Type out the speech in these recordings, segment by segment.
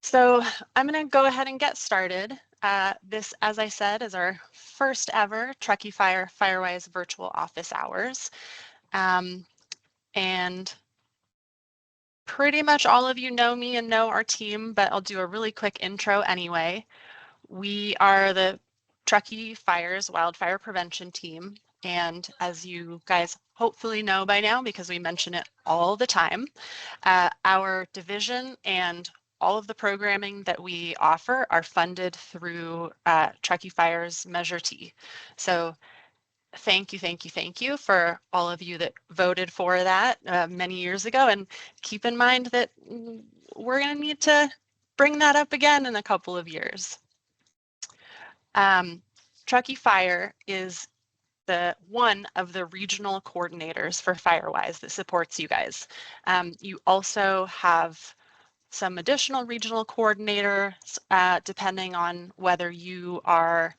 So I'm going to go ahead and get started. This, as I said, is our first ever Truckee Fire Firewise virtual office hours. And pretty much all of you know me and know our team, but I'll do a really quick intro anyway. We are the Truckee Fire's wildfire prevention team. And as you guys hopefully know by now, because we mention it all the time, our division and all of the programming that we offer are funded through Truckee Fire's Measure T. So thank you for all of you that voted for that many years ago. And keep in mind that we're going to need to bring that up again in a couple of years. Truckee Fire is one of the regional coordinators for Firewise that supports you guys. You also have some additional regional coordinators depending on whether you are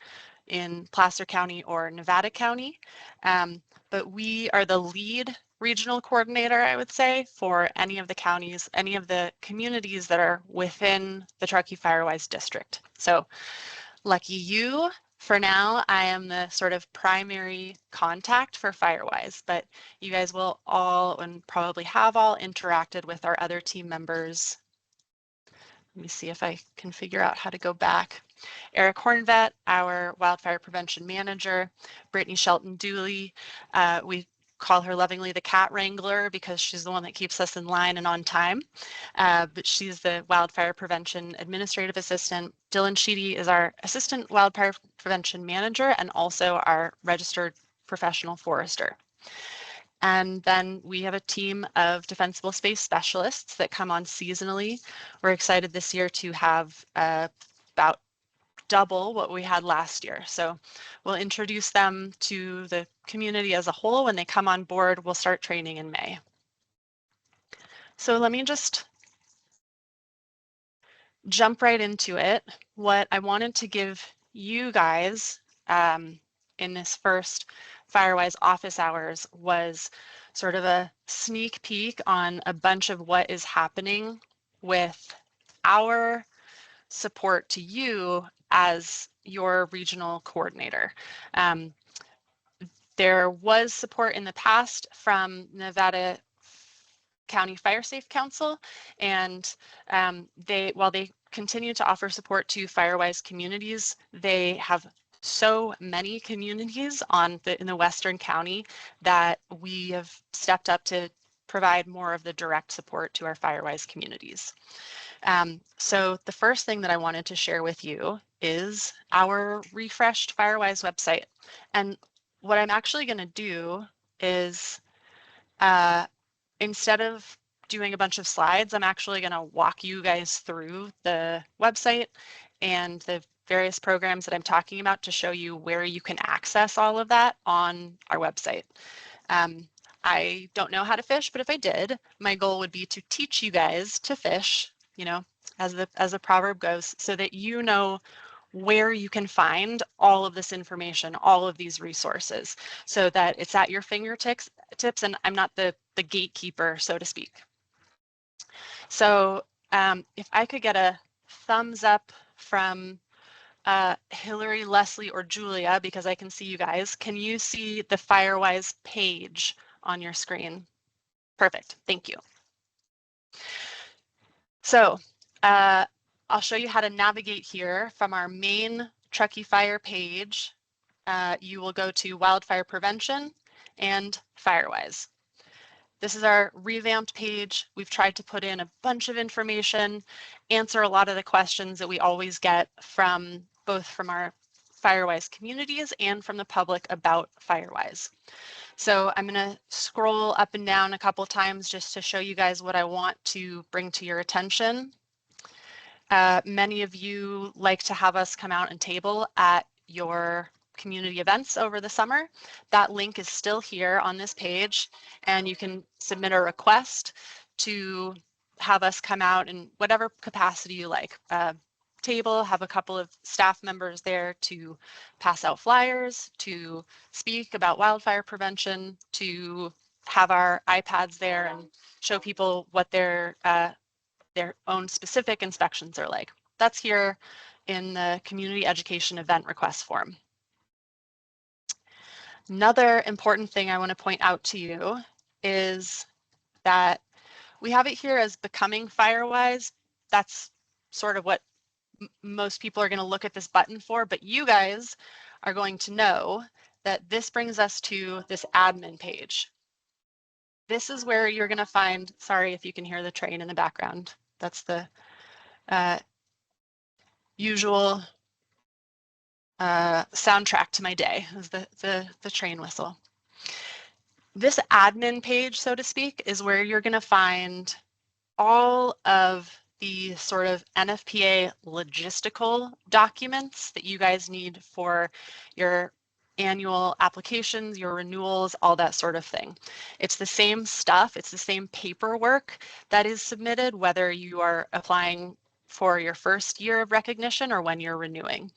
in Placer County or Nevada County. But we are the lead regional coordinator, I would say, for any of the counties, any of the communities that are within the Truckee Firewise district. So lucky you. For now, I am the sort of primary contact for Firewise, but you guys will all and probably have all interacted with our other team members. Let me see if I can figure out how to go back. Eric Hornvet, our wildfire prevention manager, Brittany Shelton Dooley. We call her lovingly the cat wrangler because she's the one that keeps us in line and on time. But she's the wildfire prevention administrative assistant. Dylan Sheedy is our assistant wildfire prevention manager and also our registered professional forester. And then we have a team of defensible space specialists that come on seasonally. We're excited this year to have about double what we had last year. So we'll introduce them to the community as a whole. When they come on board, we'll start training in May. So let me just jump right into it. What I wanted to give you guys in this first Firewise office hours was sort of a sneak peek on a bunch of what is happening with our support to you as your regional coordinator. There was support in the past from Nevada County Fire Safe Council, and while they continue to offer support to Firewise communities, they have so many communities in the Western County that we have stepped up to provide more of the direct support to our Firewise communities. So the first thing that I wanted to share with you is our refreshed Firewise website. And what I'm actually going to do is instead of doing a bunch of slides, I'm actually going to walk you guys through the website and the various programs that I'm talking about to show you where you can access all of that on our website. I don't know how to fish, but if I did, my goal would be to teach you guys to fish, you know, as the proverb goes, so that you know where you can find all of this information, all of these resources, so that it's at your fingertips and I'm not the gatekeeper, so to speak. So if I could get a thumbs up from Hillary, Leslie, or Julia, because I can see you guys. Can you see the Firewise page on your screen? Perfect, thank you. So I'll show you how to navigate here from our main Truckee Fire page. You will go to Wildfire Prevention and Firewise. This is our revamped page. We've tried to put in a bunch of information, answer a lot of the questions that we always get from both from our Firewise communities and from the public about Firewise. So I'm going to scroll up and down a couple times just to show you guys what I want to bring to your attention. Many of you like to have us come out and table at your community events over the summer. That link is still here on this page, and you can submit a request to have us come out in whatever capacity you like. Table, have a couple of staff members there to pass out flyers, to speak about wildfire prevention, to have our iPads there and show people what they're their own specific inspections are like. That's here in the community education event request form. Another important thing I want to point out to you is that we have it here as becoming Firewise. That's sort of what most people are going to look at this button for, but you guys are going to know that this brings us to this admin page. This is where you're going to find, sorry if you can hear the train in the background, that's the usual soundtrack to my day, is the train whistle. This admin page, so to speak, is where you're going to find all of the sort of NFPA logistical documents that you guys need for your annual applications, your renewals, all that sort of thing. It's the same stuff, it's the same paperwork that is submitted, whether you are applying for your first year of recognition or when you're renewing.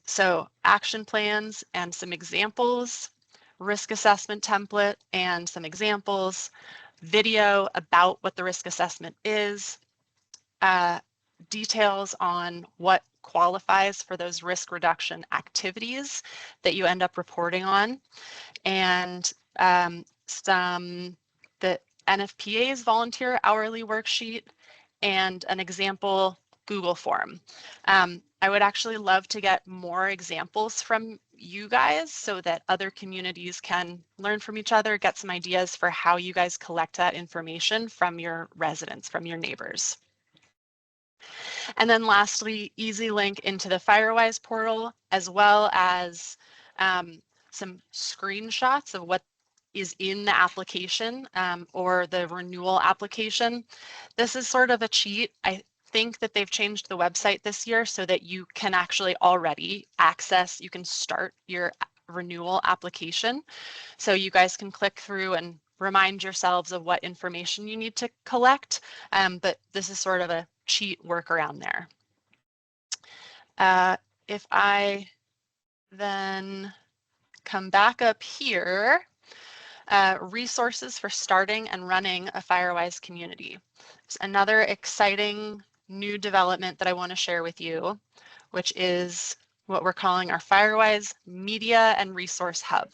So action plans and some examples, risk assessment template and some examples, video about what the risk assessment is, details on what qualifies for those risk reduction activities that you end up reporting on, and the NFPA's volunteer hourly worksheet and an example Google form. I would actually love to get more examples from you guys so that other communities can learn from each other, get some ideas for how you guys collect that information from your residents, from your neighbors. And then lastly, easy link into the Firewise portal, as well as some screenshots of what is in the application or the renewal application. This is sort of a cheat. I think that they've changed the website this year so that you can actually already access, you can start your renewal application. So you guys can click through and remind yourselves of what information you need to collect. But this is sort of a cheat workaround there. If I then come back up here, resources for starting and running a Firewise community. It's another exciting new development that I want to share with you, which is what we're calling our Firewise Media and Resource Hub.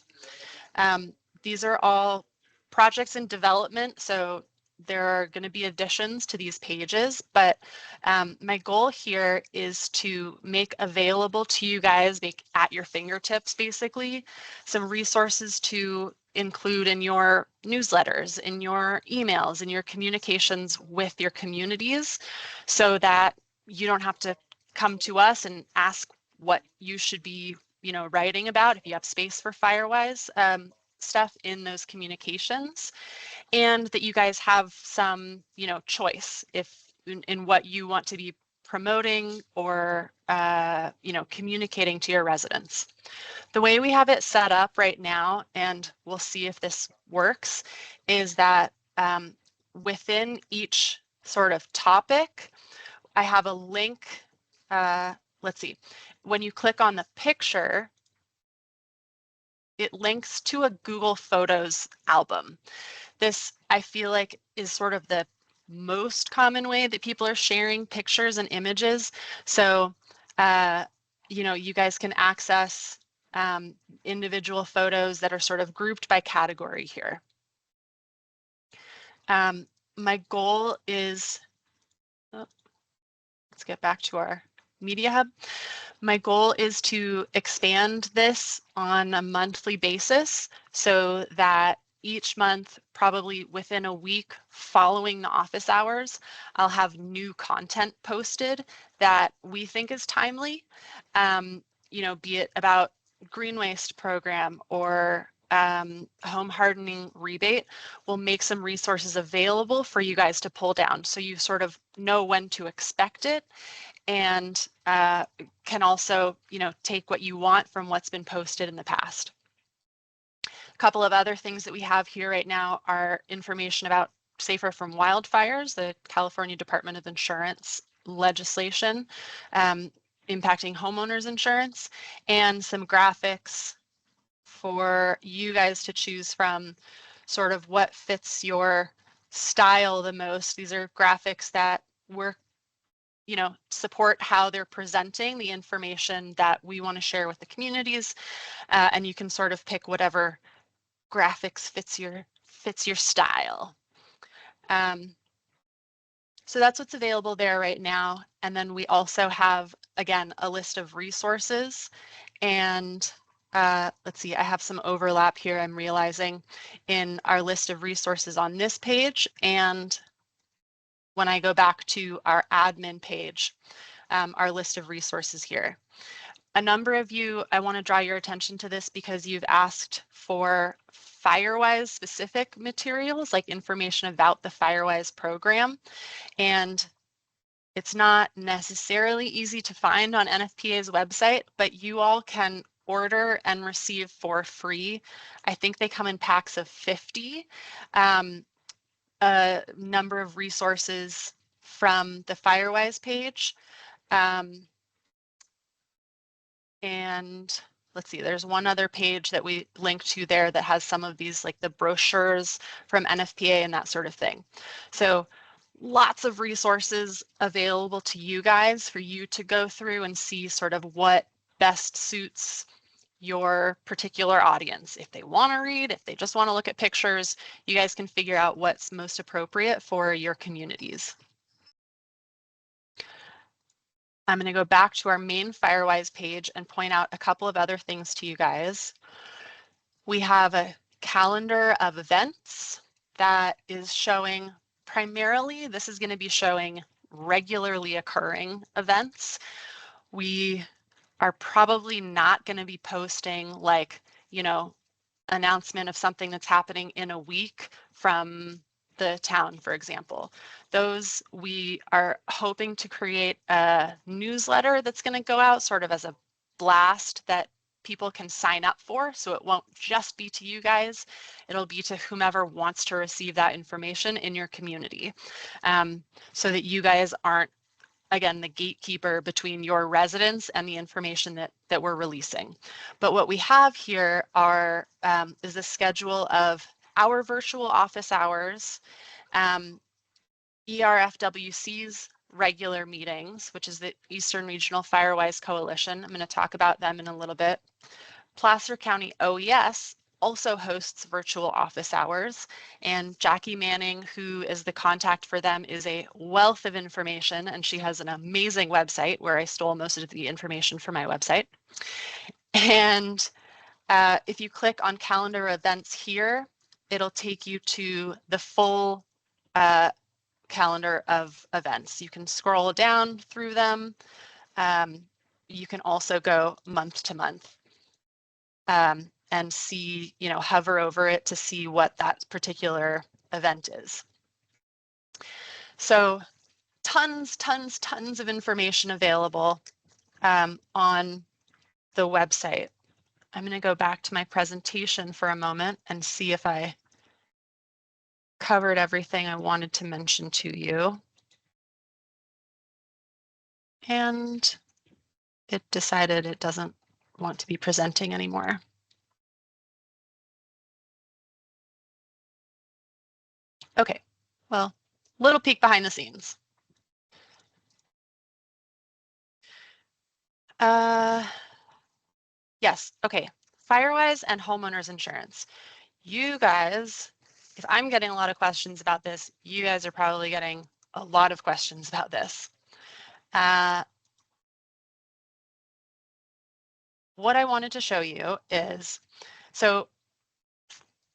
These are all projects in development, so there are going to be additions to these pages, but my goal here is to make available to you guys, make at your fingertips basically, some resources to include in your newsletters, in your emails, in your communications with your communities, so that you don't have to come to us and ask what you should be, writing about if you have space for Firewise stuff in those communications, and that you guys have some, choice if in what you want to be promoting or, communicating to your residents. The way we have it set up right now, and we'll see if this works, is that within each sort of topic, I have a link. Let's see, when you click on the picture, it links to a Google Photos album. This, I feel like, is sort of the most common way that people are sharing pictures and images. So, you guys can access individual photos that are sort of grouped by category here. My goal is, let's get back to our Media Hub. My goal is to expand this on a monthly basis so that each month, probably within a week following the office hours, I'll have new content posted that we think is timely, be it about green waste program or home hardening rebate. We'll make some resources available for you guys to pull down so you sort of know when to expect it, and can also, take what you want from what's been posted in the past. A couple of other things that we have here right now are information about Safer from Wildfires, the California Department of Insurance legislation impacting homeowners insurance, and some graphics for you guys to choose from, sort of what fits your style the most. These are graphics that work, you know, support how they're presenting the information that we want to share with the communities, and you can sort of pick whatever graphics fits your style. So that's what's available there right now. And then we also have, again, a list of resources. And let's see, I have some overlap here, I'm realizing, in our list of resources on this page. And when I go back to our admin page, our list of resources here. A number of you, I want to draw your attention to this because you've asked for Firewise specific materials, like information about the Firewise program. And it's not necessarily easy to find on NFPA's website, but you all can order and receive for free. I think they come in packs of 50, a number of resources from the Firewise page. And let's see, there's one other page that we linked to there that has some of these, like the brochures from NFPA and that sort of thing. So lots of resources available to you guys for you to go through and see sort of what best suits your particular audience. If they want to read, if they just want to look at pictures, you guys can figure out what's most appropriate for your communities. I'm going to go back to our main Firewise page and point out a couple of other things to you guys. We have a calendar of events that is showing primarily, this is going to be showing regularly occurring events. We are probably not going to be posting, like, you know, announcement of something that's happening in a week from the town, for example. Those, we are hoping to create a newsletter that's going to go out sort of as a blast that people can sign up for. So it won't just be to you guys, it'll be to whomever wants to receive that information in your community, so that you guys aren't, again, the gatekeeper between your residents and the information that we're releasing. But what we have here are is a schedule of our virtual office hours, ERFWC's regular meetings, which is the Eastern Regional Firewise Coalition. I'm going to talk about them in a little bit. Placer County OES also hosts virtual office hours, and Jackie Manning, who is the contact for them, is a wealth of information, and she has an amazing website where I stole most of the information from my website. And if you click on calendar events here, it'll take you to the full calendar of events. You can scroll down through them. You can also go month to month. And see, you know, hover over it to see what that particular event is. So tons of information available on the website. I'm going to go back to my presentation for a moment and see if I covered everything I wanted to mention to you. And it decided it doesn't want to be presenting anymore. Okay, well, little peek behind the scenes. Yes, okay, Firewise and homeowners insurance. You guys, if I'm getting a lot of questions about this, you guys are probably getting a lot of questions about this. What I wanted to show you is, so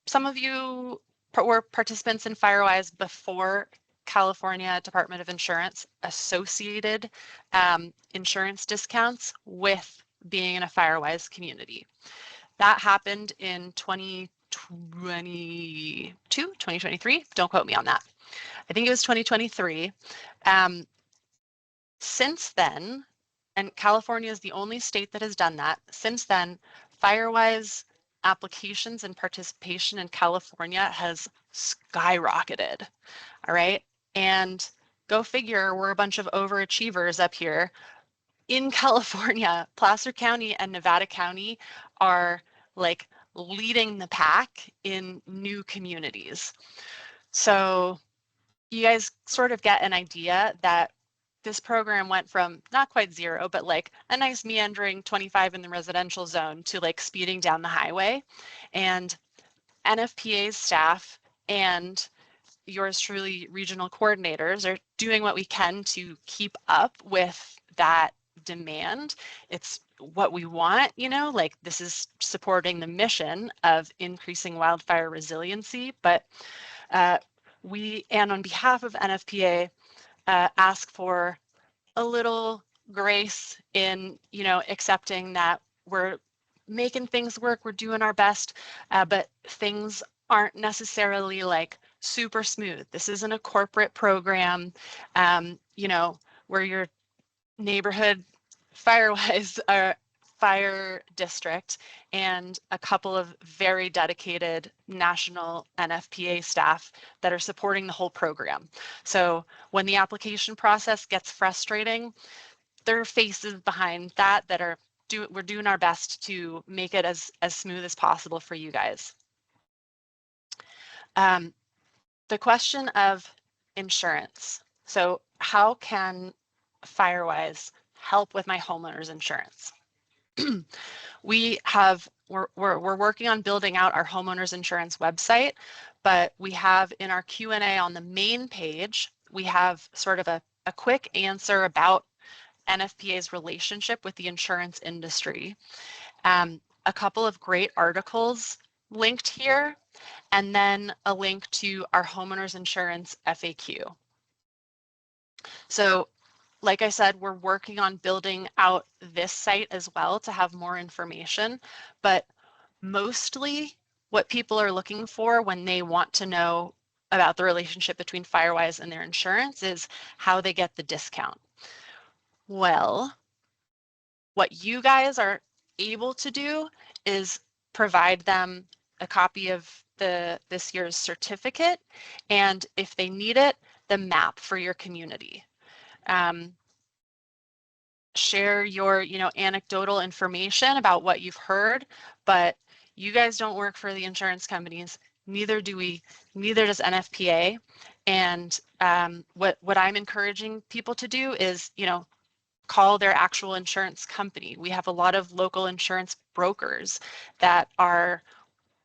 some of you were participants in Firewise before California Department of Insurance associated insurance discounts with being in a Firewise community. That happened in 2023, don't quote me on that. I think it was 2023. Since then, and California is the only state that has done that, since then, Firewise applications and participation in California has skyrocketed, all right? And go figure, we're a bunch of overachievers up here. In California, Placer County and Nevada County are like leading the pack in new communities. So you guys sort of get an idea that this program went from not quite 0, but like a nice meandering 25 in the residential zone to like speeding down the highway. And NFPA's staff and yours truly regional coordinators are doing what we can to keep up with that demand. It's what we want, you know, like this is supporting the mission of increasing wildfire resiliency, but and on behalf of NFPA, ask for a little grace in, you know, accepting that we're making things work, we're doing our best, but things aren't necessarily like super smooth. This isn't a corporate program, you know, where your neighborhood Firewise fire district and a couple of very dedicated national NFPA staff that are supporting the whole program. So when the application process gets frustrating, there are faces behind that are we're doing our best to make it as smooth as possible for you guys. The question of insurance. So how can Firewise help with my homeowner's insurance? We're working on building out our homeowners insurance website, but we have in our Q&A on the main page, we have sort of a quick answer about NFPA's relationship with the insurance industry. A couple of great articles linked here, and then a link to our homeowners insurance FAQ. So like I said, we're working on building out this site as well to have more information, but mostly what people are looking for when they want to know about the relationship between Firewise and their insurance is how they get the discount. Well, what you guys are able to do is provide them a copy of this year's certificate, and if they need it, the map for your community. Share your, you know, anecdotal information about what you've heard, but you guys don't work for the insurance companies. Neither do we, neither does NFPA. And what I'm encouraging people to do is, you know, call their actual insurance company. We have a lot of local insurance brokers that are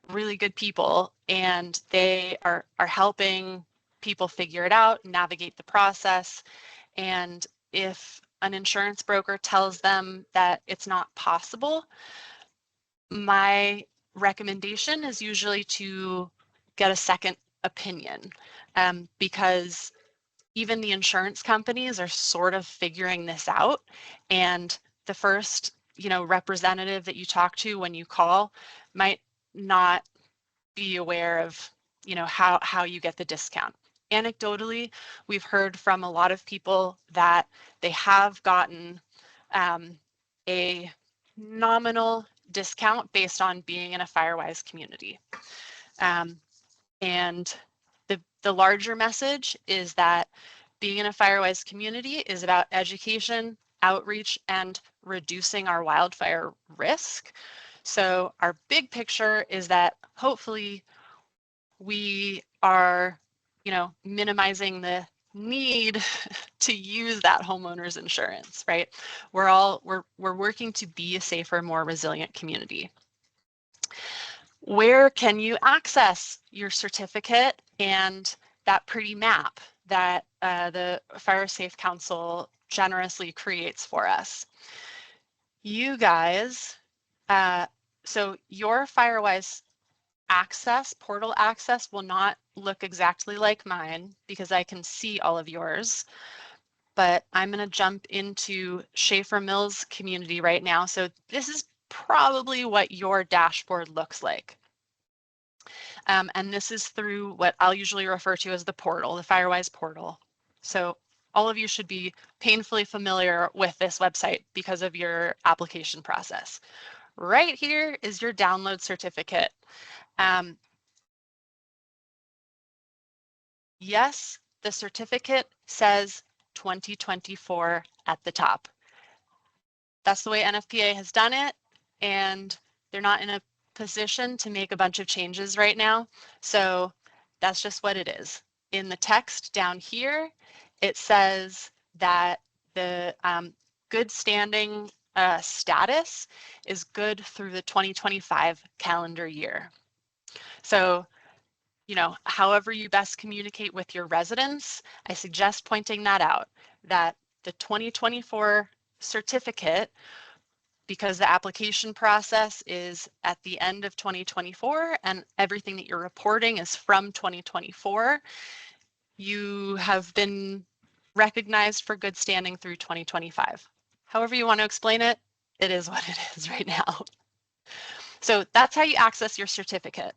really good people, and they are helping people figure it out, navigate the process. And if an insurance broker tells them that it's not possible, my recommendation is usually to get a second opinion, because even the insurance companies are sort of figuring this out. And the first, you know, representative that you talk to when you call might not be aware of, you know, how you get the discount. Anecdotally, we've heard from a lot of people that they have gotten a nominal discount based on being in a Firewise community. And the larger message is that being in a Firewise community is about education, outreach, and reducing our wildfire risk. So our big picture is that hopefully we are, you know, minimizing the need to use that homeowner's insurance, right? We're working to be a safer, more resilient community. Where can you access your certificate and that pretty map that the Fire Safe Council generously creates for us? You guys, so your Firewise access, portal access, will not look exactly like mine because I can see all of yours, but I'm going to jump into Schaefer Mills community right now. So this is probably what your dashboard looks like. And this is through what I'll usually refer to as the portal, the Firewise portal. So all of you should be painfully familiar with this website because of your application process. Right here is your download certificate. Yes, the certificate says 2024 at the top. That's the way NFPA has done it, and they're not in a position to make a bunch of changes right now. So that's just what it is. in the text down here, it says that the good standing status is good through the 2025 calendar year. So, you know, however you best communicate with your residents, I suggest pointing that out, that the 2024 certificate, because the application process is at the end of 2024 and everything that you're reporting is from 2024, you have been recognized for good standing through 2025. However you want to explain it, it is what it is right now. So that's how you access your certificate.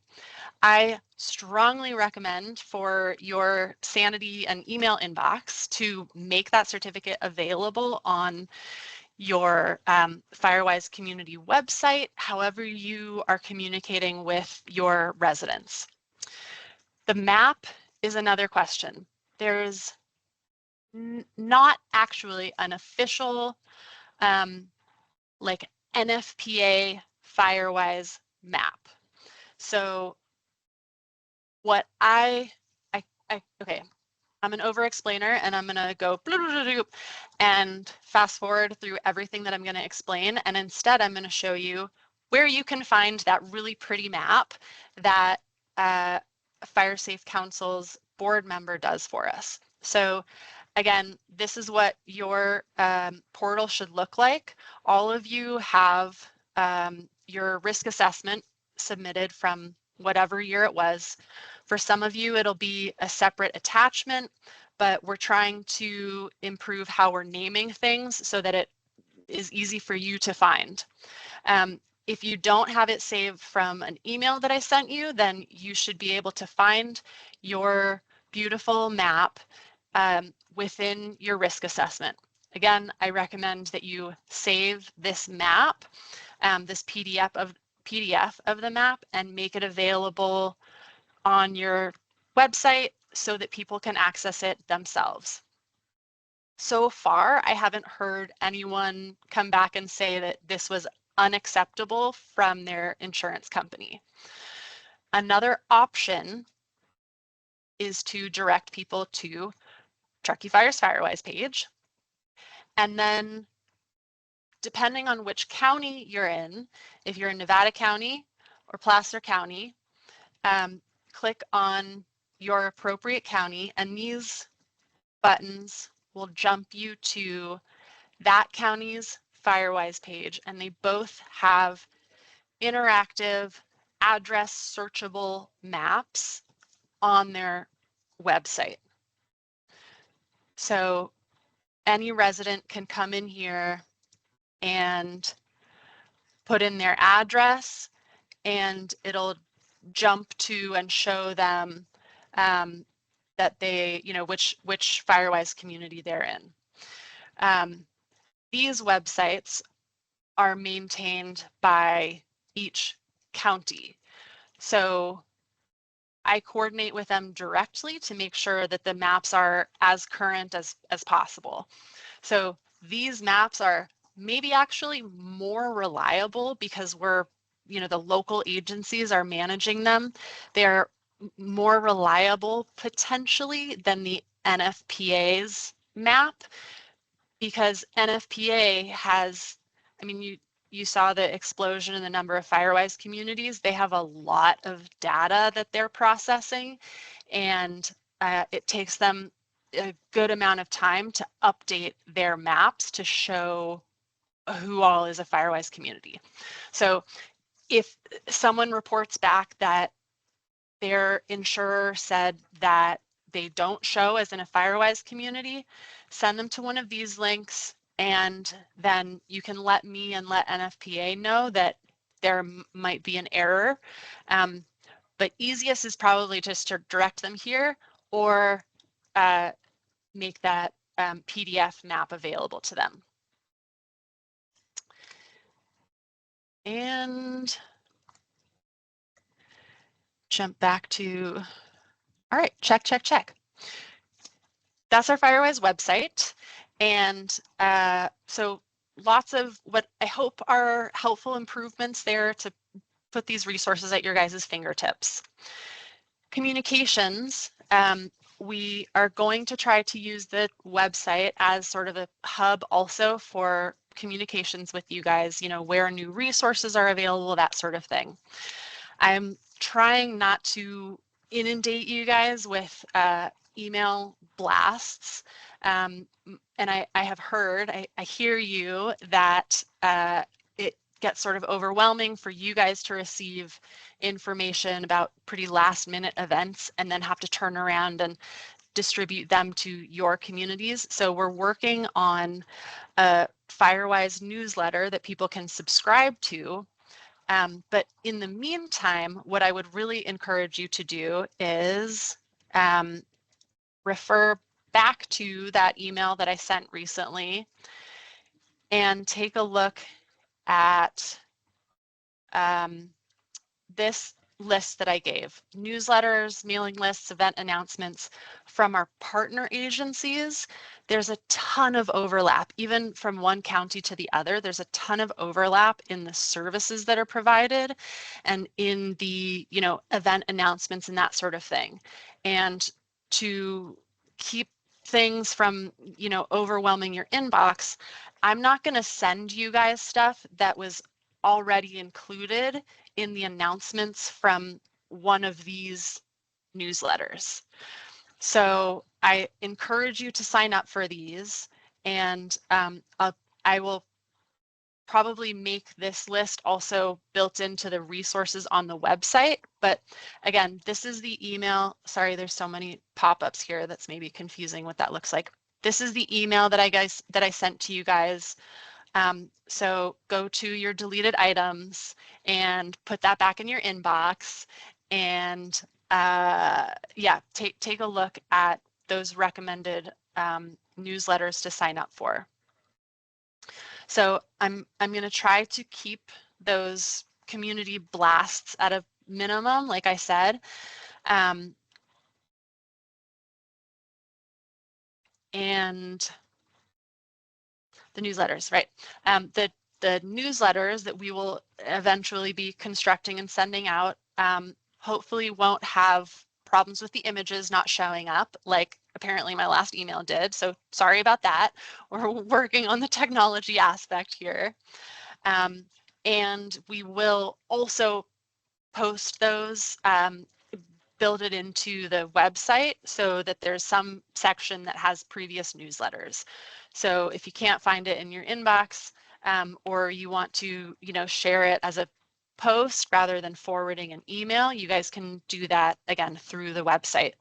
I strongly recommend for your Sanity and email inbox to make that certificate available on your Firewise community website, however you are communicating with your residents. The map is another question. There's not actually an official like NFPA Firewise map. So what okay, I'm an over-explainer and I'm gonna go and fast forward through everything that I'm gonna explain, and instead I'm gonna show you where you can find that really pretty map that Fire Safe Council's board member does for us. So again, this is what your portal should look like. All of you have your risk assessment submitted from whatever year it was. For some of you, it'll be a separate attachment, but we're trying to improve how we're naming things so that it is easy for you to find. If you don't have it saved from an email that I sent you, then you should be able to find your beautiful map within your risk assessment. Again, I recommend that you save this map, this PDF of the map, and make it available on your website so that people can access it themselves. So far, I haven't heard anyone come back and say that this was unacceptable from their insurance company. Another option is to direct people to Truckee Fire's Firewise page. And then depending on which county you're in, if you're in Nevada County or Placer County, click on your appropriate county, and these buttons will jump you to that county's Firewise page, and they both have interactive address searchable maps on their website. So any resident can come in here and put in their address, and it'll jump to and show them that they, you know, which Firewise community they're in. These websites are maintained by each county. So I coordinate with them directly to make sure that the maps are as current as possible. So these maps are maybe actually more reliable because we're, you know, the local agencies are managing them. They're more reliable potentially than the NFPA's map, because NFPA has, I mean, you saw the explosion in the number of Firewise communities. They have a lot of data that they're processing, and it takes them a good amount of time to update their maps to show who all is a Firewise community. So if someone reports back that their insurer said that they don't show as in a Firewise community, send them to one of these links, and then you can let me and let NFPA know that there might be an error. But easiest is probably just to direct them here or make that PDF map available to them. And jump back to, all right, check. That's our Firewise website. And so lots of what I hope are helpful improvements there to put these resources at your guys' fingertips. Communications, we are going to try to use the website as sort of a hub also for communications with you guys, you know, where new resources are available, that sort of thing. I'm trying not to inundate you guys with email blasts. And I have heard, I hear you that it gets sort of overwhelming for you guys to receive information about pretty last minute events and then have to turn around and distribute them to your communities. So we're working on a Firewise newsletter that people can subscribe to. But in the meantime, what I would really encourage you to do is refer back to that email that I sent recently and take a look at this list that I gave: newsletters, mailing lists, event announcements from our partner agencies. There's a ton of overlap, even from one county to the other. There's a ton of overlap in the services that are provided and in the, you know, event announcements and that sort of thing. And to keep things from, you know, overwhelming your inbox, I'm not going to send you guys stuff that was already included in the announcements from one of these newsletters. So I encourage you to sign up for these, and I will probably make this list also built into the resources on the website. But again, this is the email. Sorry, there's so many pop-ups here that's maybe confusing what that looks like. This is the email that I sent to you guys. So go to your deleted items and put that back in your inbox, and yeah, take a look at those recommended newsletters to sign up for. So I'm going to try to keep those community blasts at a minimum, like I said. And the newsletters, right? The newsletters that we will eventually be constructing and sending out hopefully won't have problems with the images not showing up, like apparently my last email did. So sorry about that. We're working on the technology aspect here. And we will also post those, build it into the website so that there's some section that has previous newsletters. So if you can't find it in your inbox, or you want to, you know, share it as a post rather than forwarding an email, you guys can do that again through the website.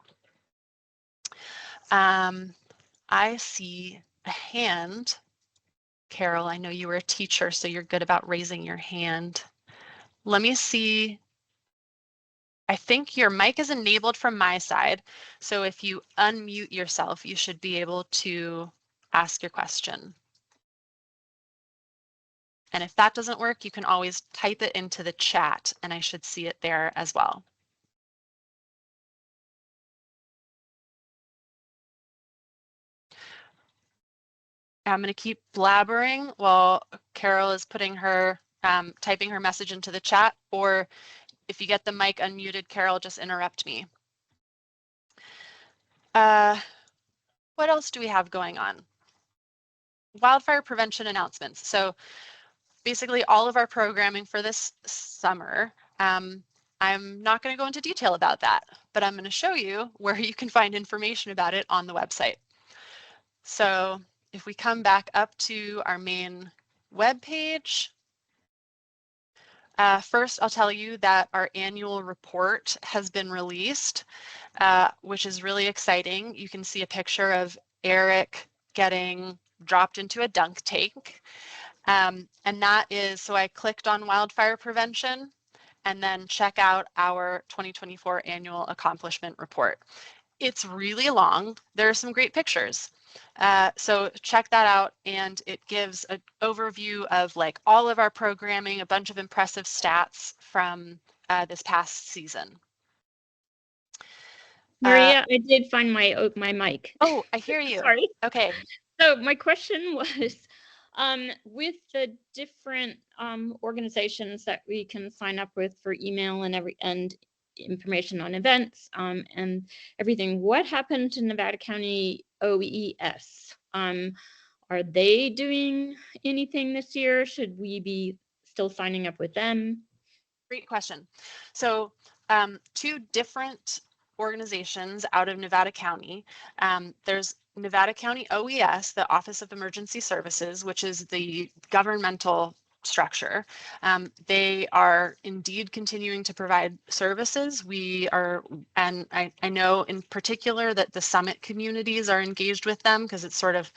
I see a hand. Carol, I know you were a teacher, so you're good about raising your hand. Let me see. I think your mic is enabled from my side. So if you unmute yourself, you should be able to ask your question. And if that doesn't work, you can always type it into the chat and I should see it there as well. I'm going to keep blabbering while Carol is putting her, typing her message into the chat, or if you get the mic unmuted, Carol, just interrupt me. What else do we have going on? Wildfire prevention announcements. So basically all of our programming for this summer. I'm not going to go into detail about that, but I'm going to show you where you can find information about it on the website. So if we come back up to our main web page, first I'll tell you that our annual report has been released, which is really exciting. You can see a picture of Eric getting dropped into a dunk tank. And that is, so I clicked on wildfire prevention and then check out our 2024 annual accomplishment report. It's really long. There are some great pictures. So check that out, and it gives an overview of like all of our programming, a bunch of impressive stats from this past season. Maria, I did find my mic. Oh, I hear you. Sorry. Okay. So my question was, with the different organizations that we can sign up with for email and information on events, and everything. What happened to Nevada County OES? Are they doing anything this year? Should we be still signing up with them? Great question. So two different organizations out of Nevada County. There's Nevada County OES, the Office of Emergency Services, which is the governmental structure. They are indeed continuing to provide services. We are, and I know in particular that the summit communities are engaged with them because it's sort of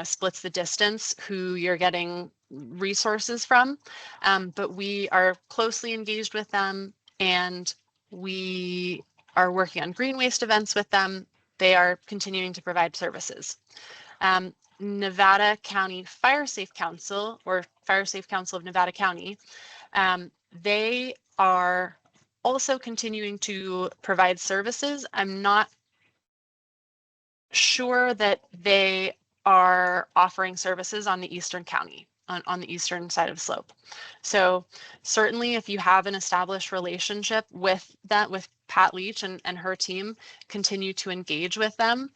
splits the distance who you're getting resources from. But we are closely engaged with them, and we are working on green waste events with them. They are continuing to provide services. Nevada County Fire Safe Council, or Fire Safe Council of Nevada County, they are also continuing to provide services. I'm not sure that they are offering services on the Eastern County, on the eastern side of the slope. So certainly if you have an established relationship with that, with Pat Leach and her team, continue to engage with them.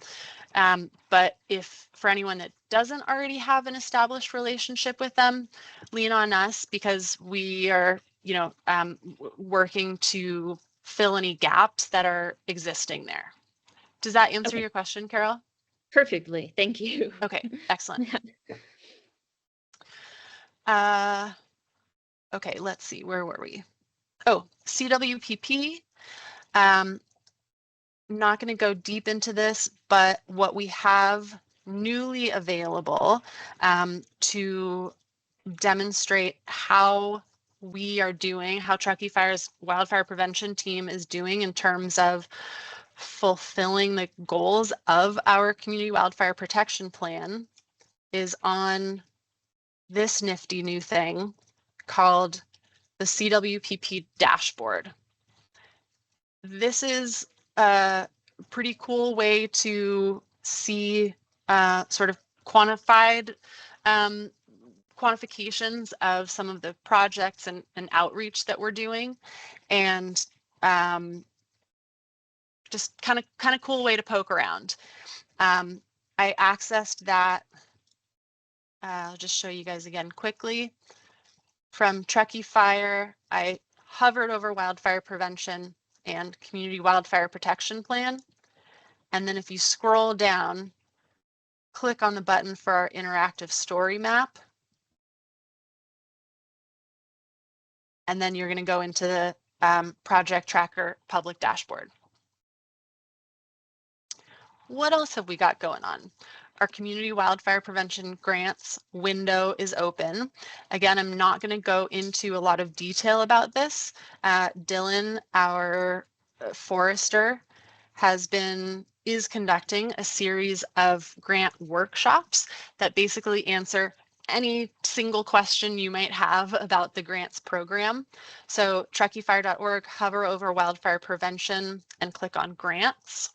But if for anyone that doesn't already have an established relationship with them, lean on us because we are, working to fill any gaps that are existing there. Does that answer your question, Carol? Perfectly. Thank you. Okay, excellent. Okay, let's see, where were we? Oh, CWPP. Not going to go deep into this, but what we have newly available to demonstrate how we are doing, how Truckee Fire's wildfire prevention team is doing in terms of fulfilling the goals of our community wildfire protection plan, is on this nifty new thing called the CWPP dashboard. This is a pretty cool way to see sort of quantified quantifications of some of the projects and outreach that we're doing, and just kind of cool way to poke around. I accessed that. I'll just show you guys again quickly. From Truckee Fire, I hovered over wildfire prevention and community wildfire protection plan. And then if you scroll down, click on the button for our interactive story map. And then you're going to go into the project tracker public dashboard. What else have we got going on? Our community wildfire prevention grants window is open. Again, I'm not going to go into a lot of detail about this. Dylan, our forester, is conducting a series of grant workshops that basically answer any single question you might have about the grants program. So truckeefire.org, hover over wildfire prevention and click on grants.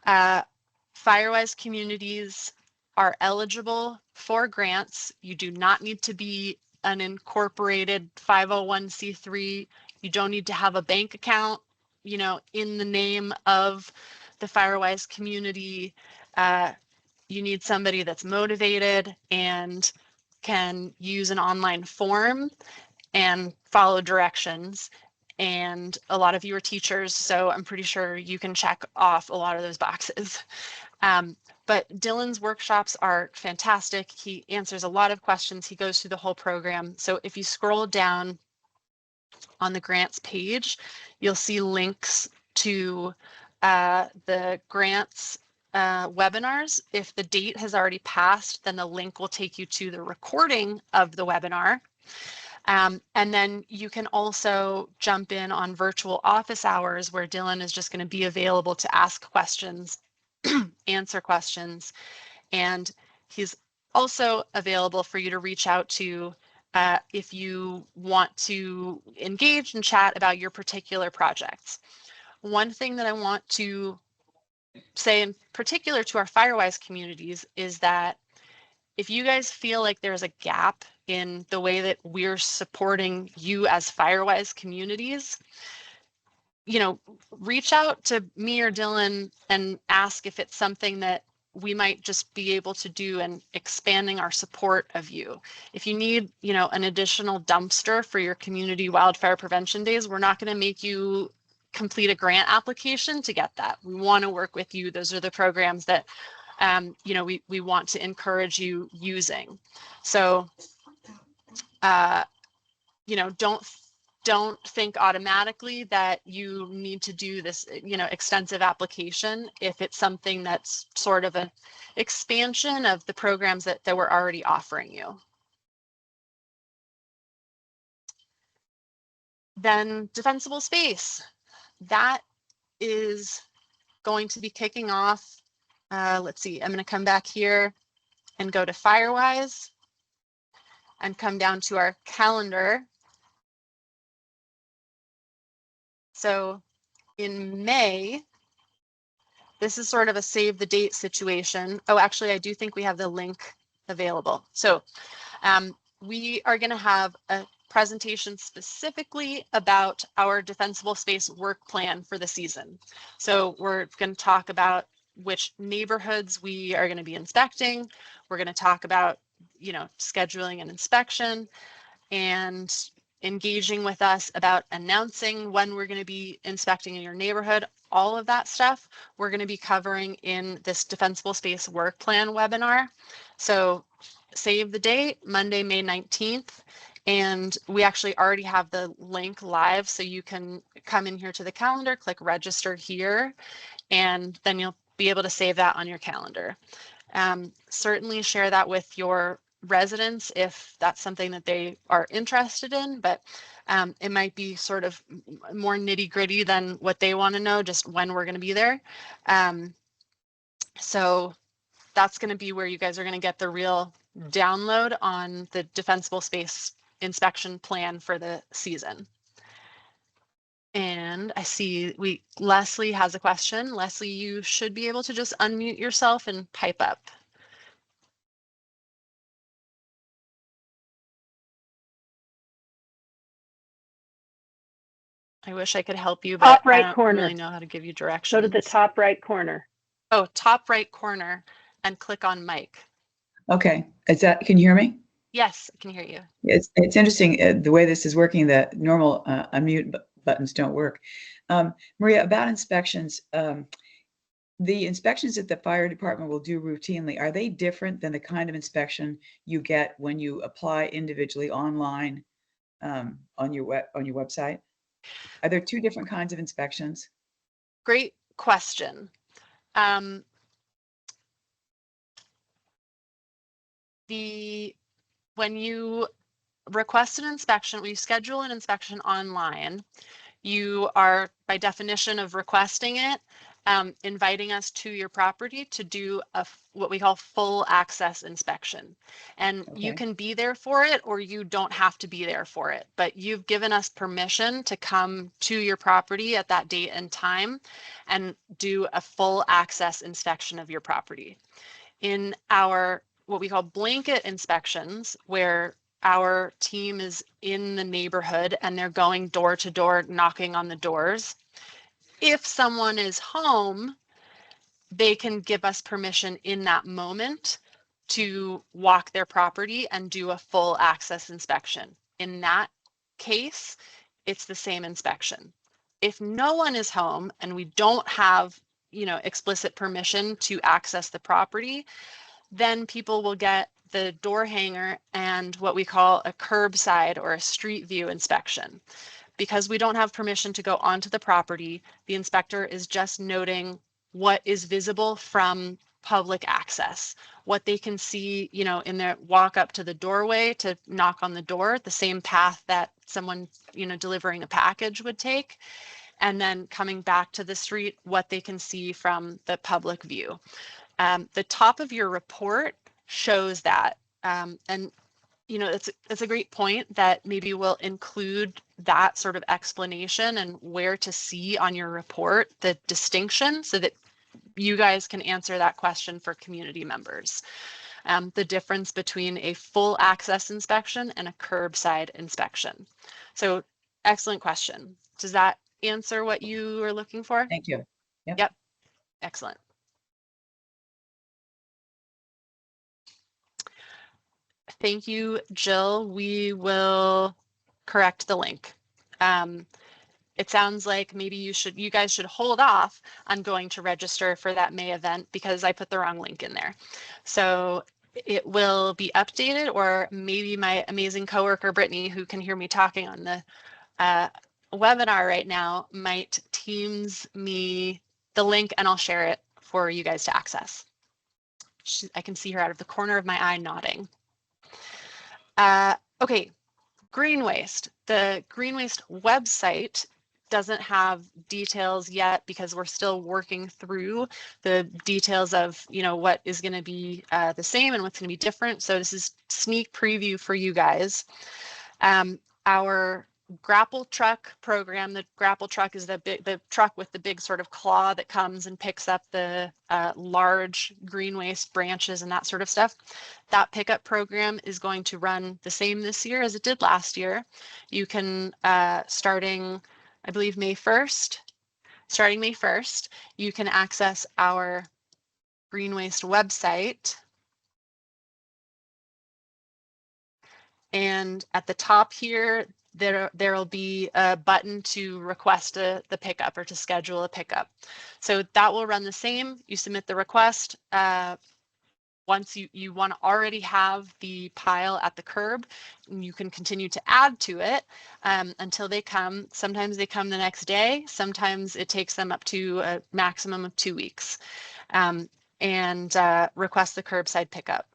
Firewise communities are eligible for grants. You do not need to be an incorporated 501c3. You don't need to have a bank account, in the name of the Firewise community. You need somebody that's motivated and can use an online form and follow directions. And a lot of you are teachers, so I'm pretty sure you can check off a lot of those boxes. But Dylan's workshops are fantastic. He answers a lot of questions. He goes through the whole program. So if you scroll down on the grants page, you'll see links to the grants webinars. If the date has already passed, then the link will take you to the recording of the webinar. And then you can also jump in on virtual office hours where Dylan is just going to be available to ask questions, answer questions, and he's also available for you to reach out to if you want to engage and chat about your particular projects. One thing that I want to say in particular to our Firewise communities is that if you guys feel like there's a gap in the way that we're supporting you as Firewise communities, reach out to me or Dylan and ask if it's something that we might just be able to do and expanding our support of you. If you need, an additional dumpster for your community wildfire prevention days, we're not going to make you complete a grant application to get that. We want to work with you. Those are the programs that, we want to encourage you using. So, don't think automatically that you need to do this, extensive application if it's something that's sort of an expansion of the programs that we're already offering you. Then defensible space. That is going to be kicking off. Let's see, I'm going to come back here and go to Firewise and come down to our calendar. So in May, this is sort of a save the date situation. Oh, actually, I do think we have the link available. So we are going to have a presentation specifically about our defensible space work plan for the season. So we're going to talk about which neighborhoods we are going to be inspecting. We're going to talk about, scheduling an inspection and engaging with us about announcing when we're going to be inspecting in your neighborhood. All of that stuff we're going to be covering in this defensible space work plan webinar. So save the date, Monday, May 19th. And we actually already have the link live, so you can come in here to the calendar, click register here, and then you'll be able to save that on your calendar. Certainly share that with your residents if that's something that they are interested in, but it might be sort of more nitty gritty than what they want to know, just when we're going to be there. So that's going to be where you guys are going to get the real download on the defensible space inspection plan for the season. And I see Leslie has a question. Leslie, you should be able to just unmute yourself and pipe up. I wish I could help you, but I don't really know how to give you directions. Go to the top right corner. Oh, top right corner and click on mic. Okay, can you hear me? Yes, I can hear you. It's interesting the way this is working, that normal unmute buttons don't work. Maria, about inspections, the inspections that the fire department will do routinely, are they different than the kind of inspection you get when you apply individually online on your website? Are there two different kinds of inspections? Great question. When you request an inspection, when you schedule an inspection online, you are, by definition of requesting it, inviting us to your property to do what we call full access inspection. And okay, you can be there for it or you don't have to be there for it, but you've given us permission to come to your property at that date and time and do a full access inspection of your property. In our what we call blanket inspections, where our team is in the neighborhood and they're going door to door, knocking on the doors. If someone is home, they can give us permission in that moment to walk their property and do a full access inspection. In that case, it's the same inspection. If no one is home and we don't have, explicit permission to access the property, then people will get the door hanger and what we call a curbside or a street view inspection. Because we don't have permission to go onto the property, the inspector is just noting what is visible from public access, what they can see, in their walk up to the doorway to knock on the door, the same path that someone, delivering a package would take, and then coming back to the street, what they can see from the public view. The top of your report shows that, and it's a great point that maybe we'll include that sort of explanation and where to see on your report the distinction so that you guys can answer that question for community members. The difference between a full access inspection and a curbside inspection. So excellent question. Does that answer what you are looking for? Thank you. Yep. Yep. Excellent. Thank you, Jill. We will correct the link. It sounds like maybe you guys should hold off on going to register for that May event because I put the wrong link in there. So it will be updated, or maybe my amazing coworker, Brittany, who can hear me talking on the webinar right now, might Teams me the link and I'll share it for you guys to access. I can see her out of the corner of my eye nodding. Okay, green waste. The green waste website doesn't have details yet because we're still working through the details of, you know, what is going to be the same and what's going to be different. So this is sneak preview for you guys. Our grapple truck program, the grapple truck is the truck with the big sort of claw that comes and picks up the large green waste branches and that sort of stuff. That pickup program is going to run the same this year as it did last year. You can, starting, I believe, May 1st, starting May 1st, you can access our green waste website. And at the top here, there'll be a button to request the pickup or to schedule a pickup. So that will run the same. You submit the request. Once you want to already have the pile at the curb, you can continue to add to it until they come. Sometimes they come the next day. Sometimes it takes them up to a maximum of 2 weeks, and request the curbside pickup.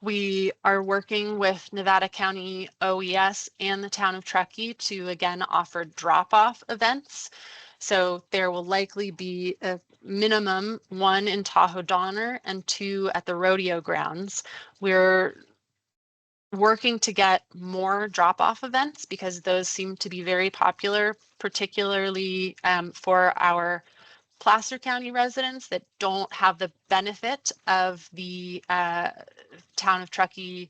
We are working with Nevada County OES and the town of Truckee to again offer drop-off events. So there will likely be a minimum 1 in Tahoe Donner and 2 at the rodeo grounds. We're working to get more drop-off events because those seem to be very popular, particularly for our Placer County residents that don't have the benefit of the town of Truckee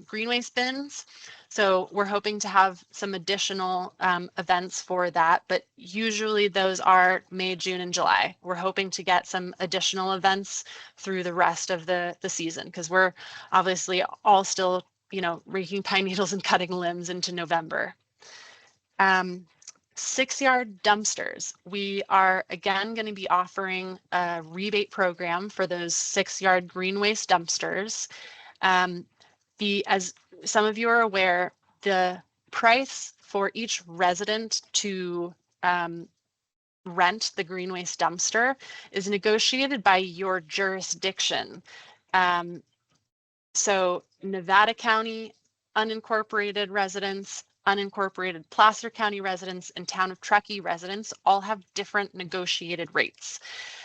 green waste bins. So we're hoping to have some additional events for that, but usually those are May, June, and July. We're hoping to get some additional events through the rest of the season because we're obviously all still, you know, raking pine needles and cutting limbs into November. 6-yard dumpsters. We are again going to be offering a rebate program for those 6-yard green waste dumpsters. As some of you are aware, the price for each resident to rent the green waste dumpster is negotiated by your jurisdiction. So Nevada County unincorporated residents, unincorporated Placer County residents, and town of Truckee residents all have different negotiated rates.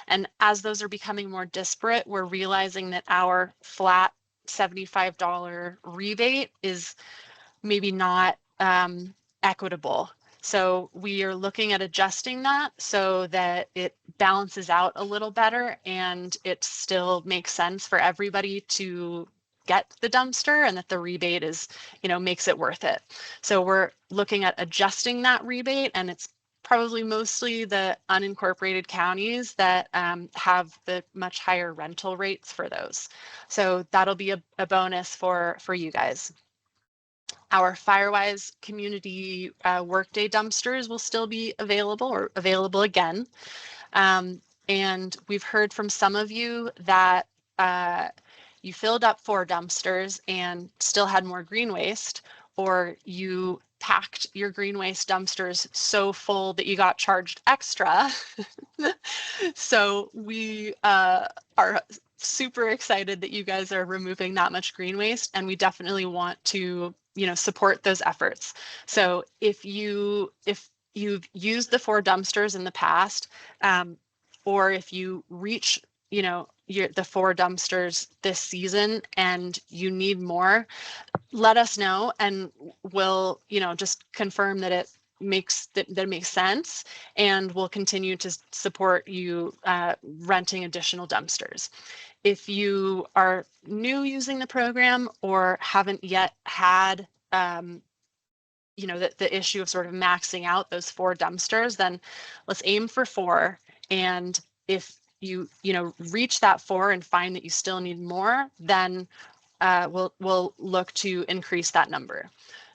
And as those are becoming more disparate, we're realizing that our flat $75 rebate is maybe not equitable. So we are looking at adjusting that so that it balances out a little better and it still makes sense for everybody to get the dumpster and that the rebate is, you know, makes it worth it. So we're looking at adjusting that rebate, and it's probably mostly the unincorporated counties that have the much higher rental rates for those. So that'll be a bonus for you guys. Our Firewise community workday dumpsters will still be available or available again. And we've heard from some of you that you filled up 4 dumpsters and still had more green waste, or you packed your green waste dumpsters so full that you got charged extra. So we are super excited that you guys are removing that much green waste, and we definitely want to, you know, support those efforts. So if you've used the 4 dumpsters in the past, or if you reach, you know, the 4 dumpsters this season and you need more, let us know and we'll, you know, just confirm that it makes sense, and we'll continue to support you renting additional dumpsters. If you are new using the program or haven't yet had you know, the issue of sort of maxing out those 4 dumpsters, then let's aim for 4. And if you know, reach that 4 and find that you still need more, then we'll look to increase that number.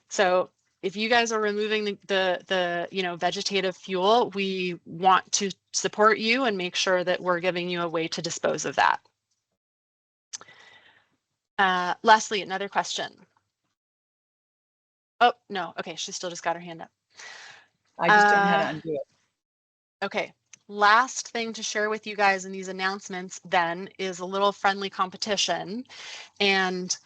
So if you guys are removing the you know, vegetative fuel, we want to support you and make sure that we're giving you a way to dispose of that. Leslie, another question. Oh, no. Okay, she still just got her hand up. I just don't know how to undo it. Okay, last thing to share with you guys in these announcements then is a little friendly competition. And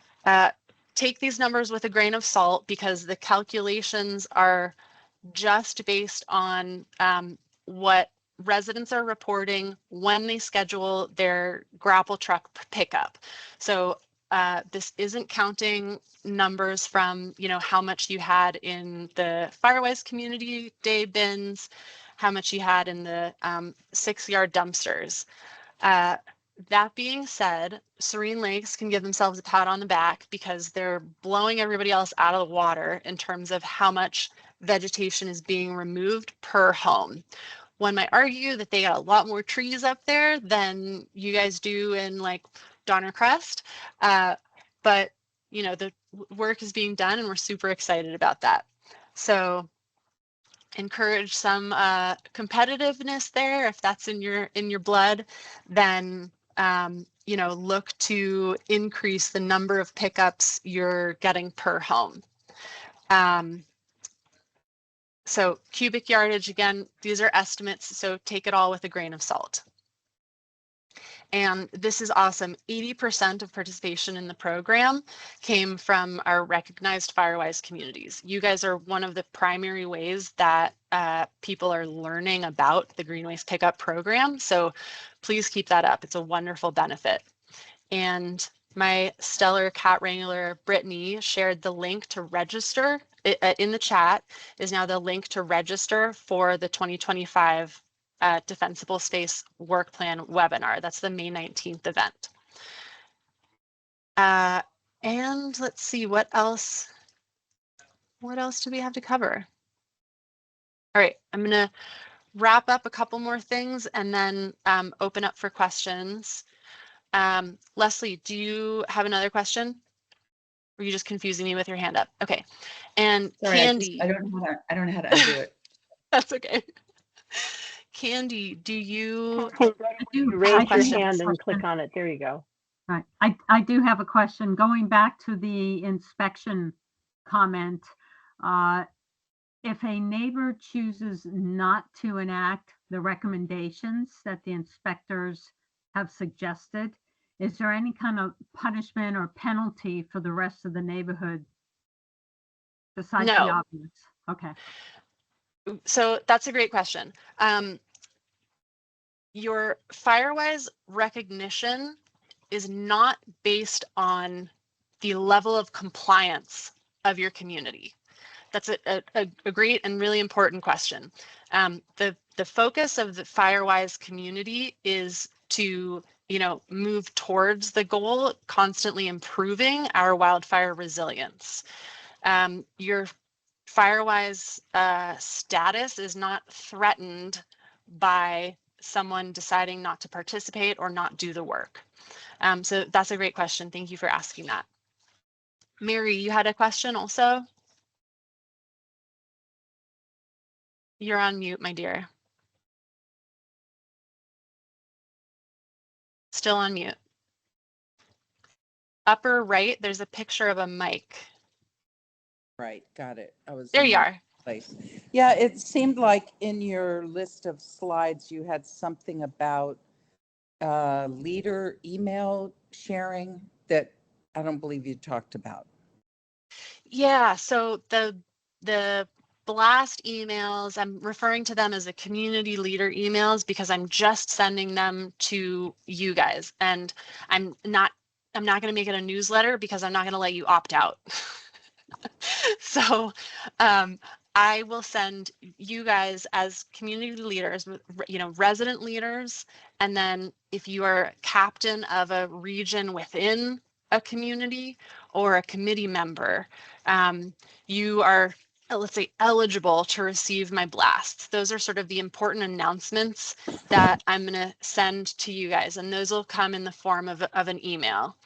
take these numbers with a grain of salt, because the calculations are just based on what residents are reporting when they schedule their grapple truck pickup. So this isn't counting numbers from, you know, how much you had in the Firewise community day bins, how much you had in the 6-yard dumpsters. That being said, Serene Lakes can give themselves a pat on the back because they're blowing everybody else out of the water in terms of how much vegetation is being removed per home. One might argue that they got a lot more trees up there than you guys do in like Donner Crest, but you know, the work is being done and we're super excited about that. So encourage some competitiveness there. If that's in your blood, then you know, look to increase the number of pickups you're getting per home. So cubic yardage, again, these are estimates, so take it all with a grain of salt. And this is awesome. 80% of participation in the program came from our recognized Firewise communities. You guys are one of the primary ways that people are learning about the Green Waste Pickup program. So please keep that up. It's a wonderful benefit. And my stellar cat wrangler, Brittany, shared the link to register in the chat is now the link to register for the 2025 Defensible Space Work Plan webinar. That's the May 19th event. And let's see, what else do we have to cover? All right, I'm gonna wrap up a couple more things and then open up for questions. Leslie, do you have another question? Or are you just confusing me with your hand up? Okay. And Sorry, Candy. I don't know how to undo it. That's okay. Candy, do you raise your hand and click on it? There you go. Right. I do have a question. Going back to the inspection comment, if a neighbor chooses not to enact the recommendations that the inspectors have suggested, is there any kind of punishment or penalty for the rest of the neighborhood besides the obvious? Okay. So that's a great question. Your Firewise recognition is not based on the level of compliance of your community. That's a great and really important question. The focus of the Firewise community is to, you know, move towards the goal, constantly improving our wildfire resilience. Your Firewise status is not threatened by someone deciding not to participate or not do the work. So that's a great question. Thank you for asking that. Mary, you had a question also? You're on mute, my dear. Still on mute. Upper right, there's a picture of a mic. Right, got it. I was there. in You the are. place. Yeah, it seemed like in your list of slides you had something about leader email sharing that I don't believe you talked about. Yeah, so the blast emails, I'm referring to them as the community leader emails because I'm just sending them to you guys, and I'm not going to make it a newsletter because I'm not going to let you opt out. So I will send you guys as community leaders, you know, resident leaders, and then if you are captain of a region within a community or a committee member, you are let's say, eligible to receive my blasts. Those are sort of the important announcements that I'm going to send to you guys, and those will come in the form of an email.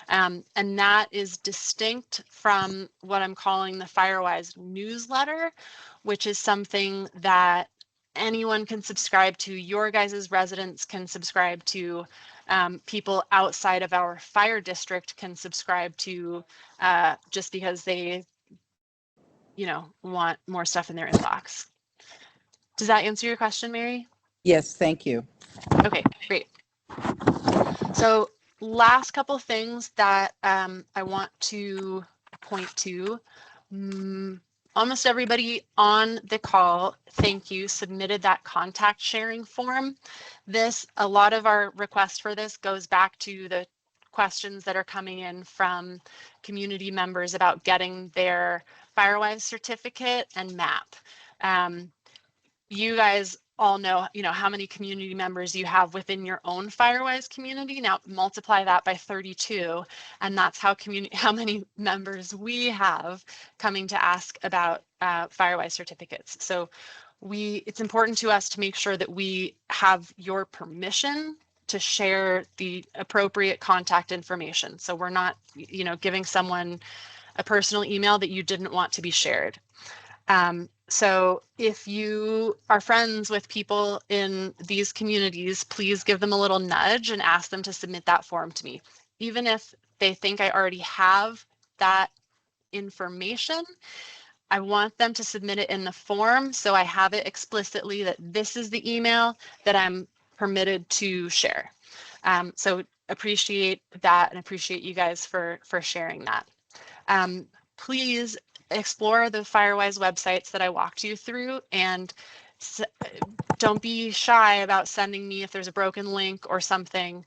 And that is distinct from what I'm calling the Firewise newsletter, which is something that anyone can subscribe to. Your guys' residents can subscribe to. People outside of our fire district can subscribe to, just because they, want more stuff in their inbox. Does that answer your question, Mary? Yes, thank you. Okay, great. So last couple things that I want to point to. Almost everybody on the call, thank you, submitted that contact sharing form. A lot of our request for this goes back to the questions that are coming in from community members about getting their Firewise certificate and map. You guys all know, how many community members you have within your own Firewise community. Now multiply that by 32, and that's how many members we have coming to ask about Firewise certificates. So it's important to us to make sure that we have your permission to share the appropriate contact information. So we're not, giving someone a personal email that you didn't want to be shared. So if you are friends with people in these communities, please give them a little nudge and ask them to submit that form to me. Even if they think I already have that information, I want them to submit it in the form so I have it explicitly that this is the email that I'm permitted to share. So appreciate that and appreciate you guys for sharing that. Please explore the Firewise websites that I walked you through, and don't be shy about sending me if there's a broken link or something,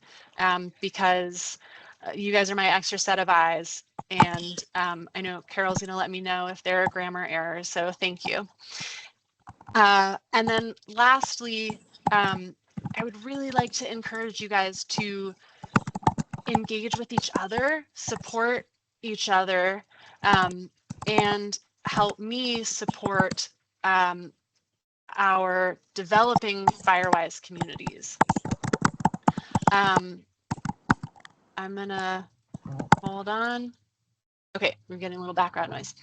because you guys are my extra set of eyes. And I know Carol's going to let me know if there are grammar errors, so thank you. And then lastly, I would really like to encourage you guys to engage with each other, support each other, and help me support our developing Firewise communities. I'm gonna hold on. Okay, we're getting a little background noise.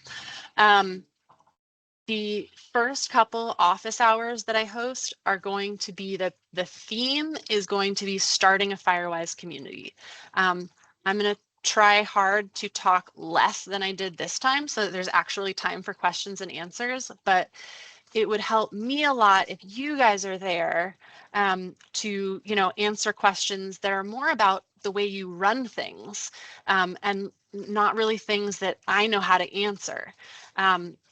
The first couple office hours that I host are going to be the theme is going to be starting a Firewise community. I'm going to try hard to talk less than I did this time so that there's actually time for questions and answers, but it would help me a lot if you guys are there to, answer questions that are more about the way you run things, and not really things that I know how to answer.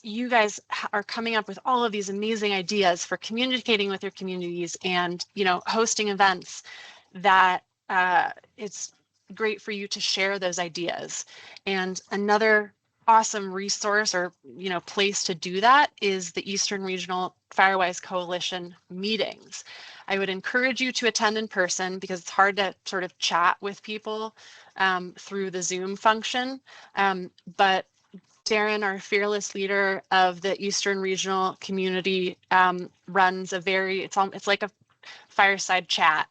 You guys are coming up with all of these amazing ideas for communicating with your communities and, hosting events that it's great for you to share those ideas. And another awesome resource or place to do that is the Eastern Regional Firewise Coalition meetings. I would encourage you to attend in person because it's hard to sort of chat with people through the Zoom function. But Darren, our fearless leader of the Eastern Regional Community, runs it's like a fireside chat.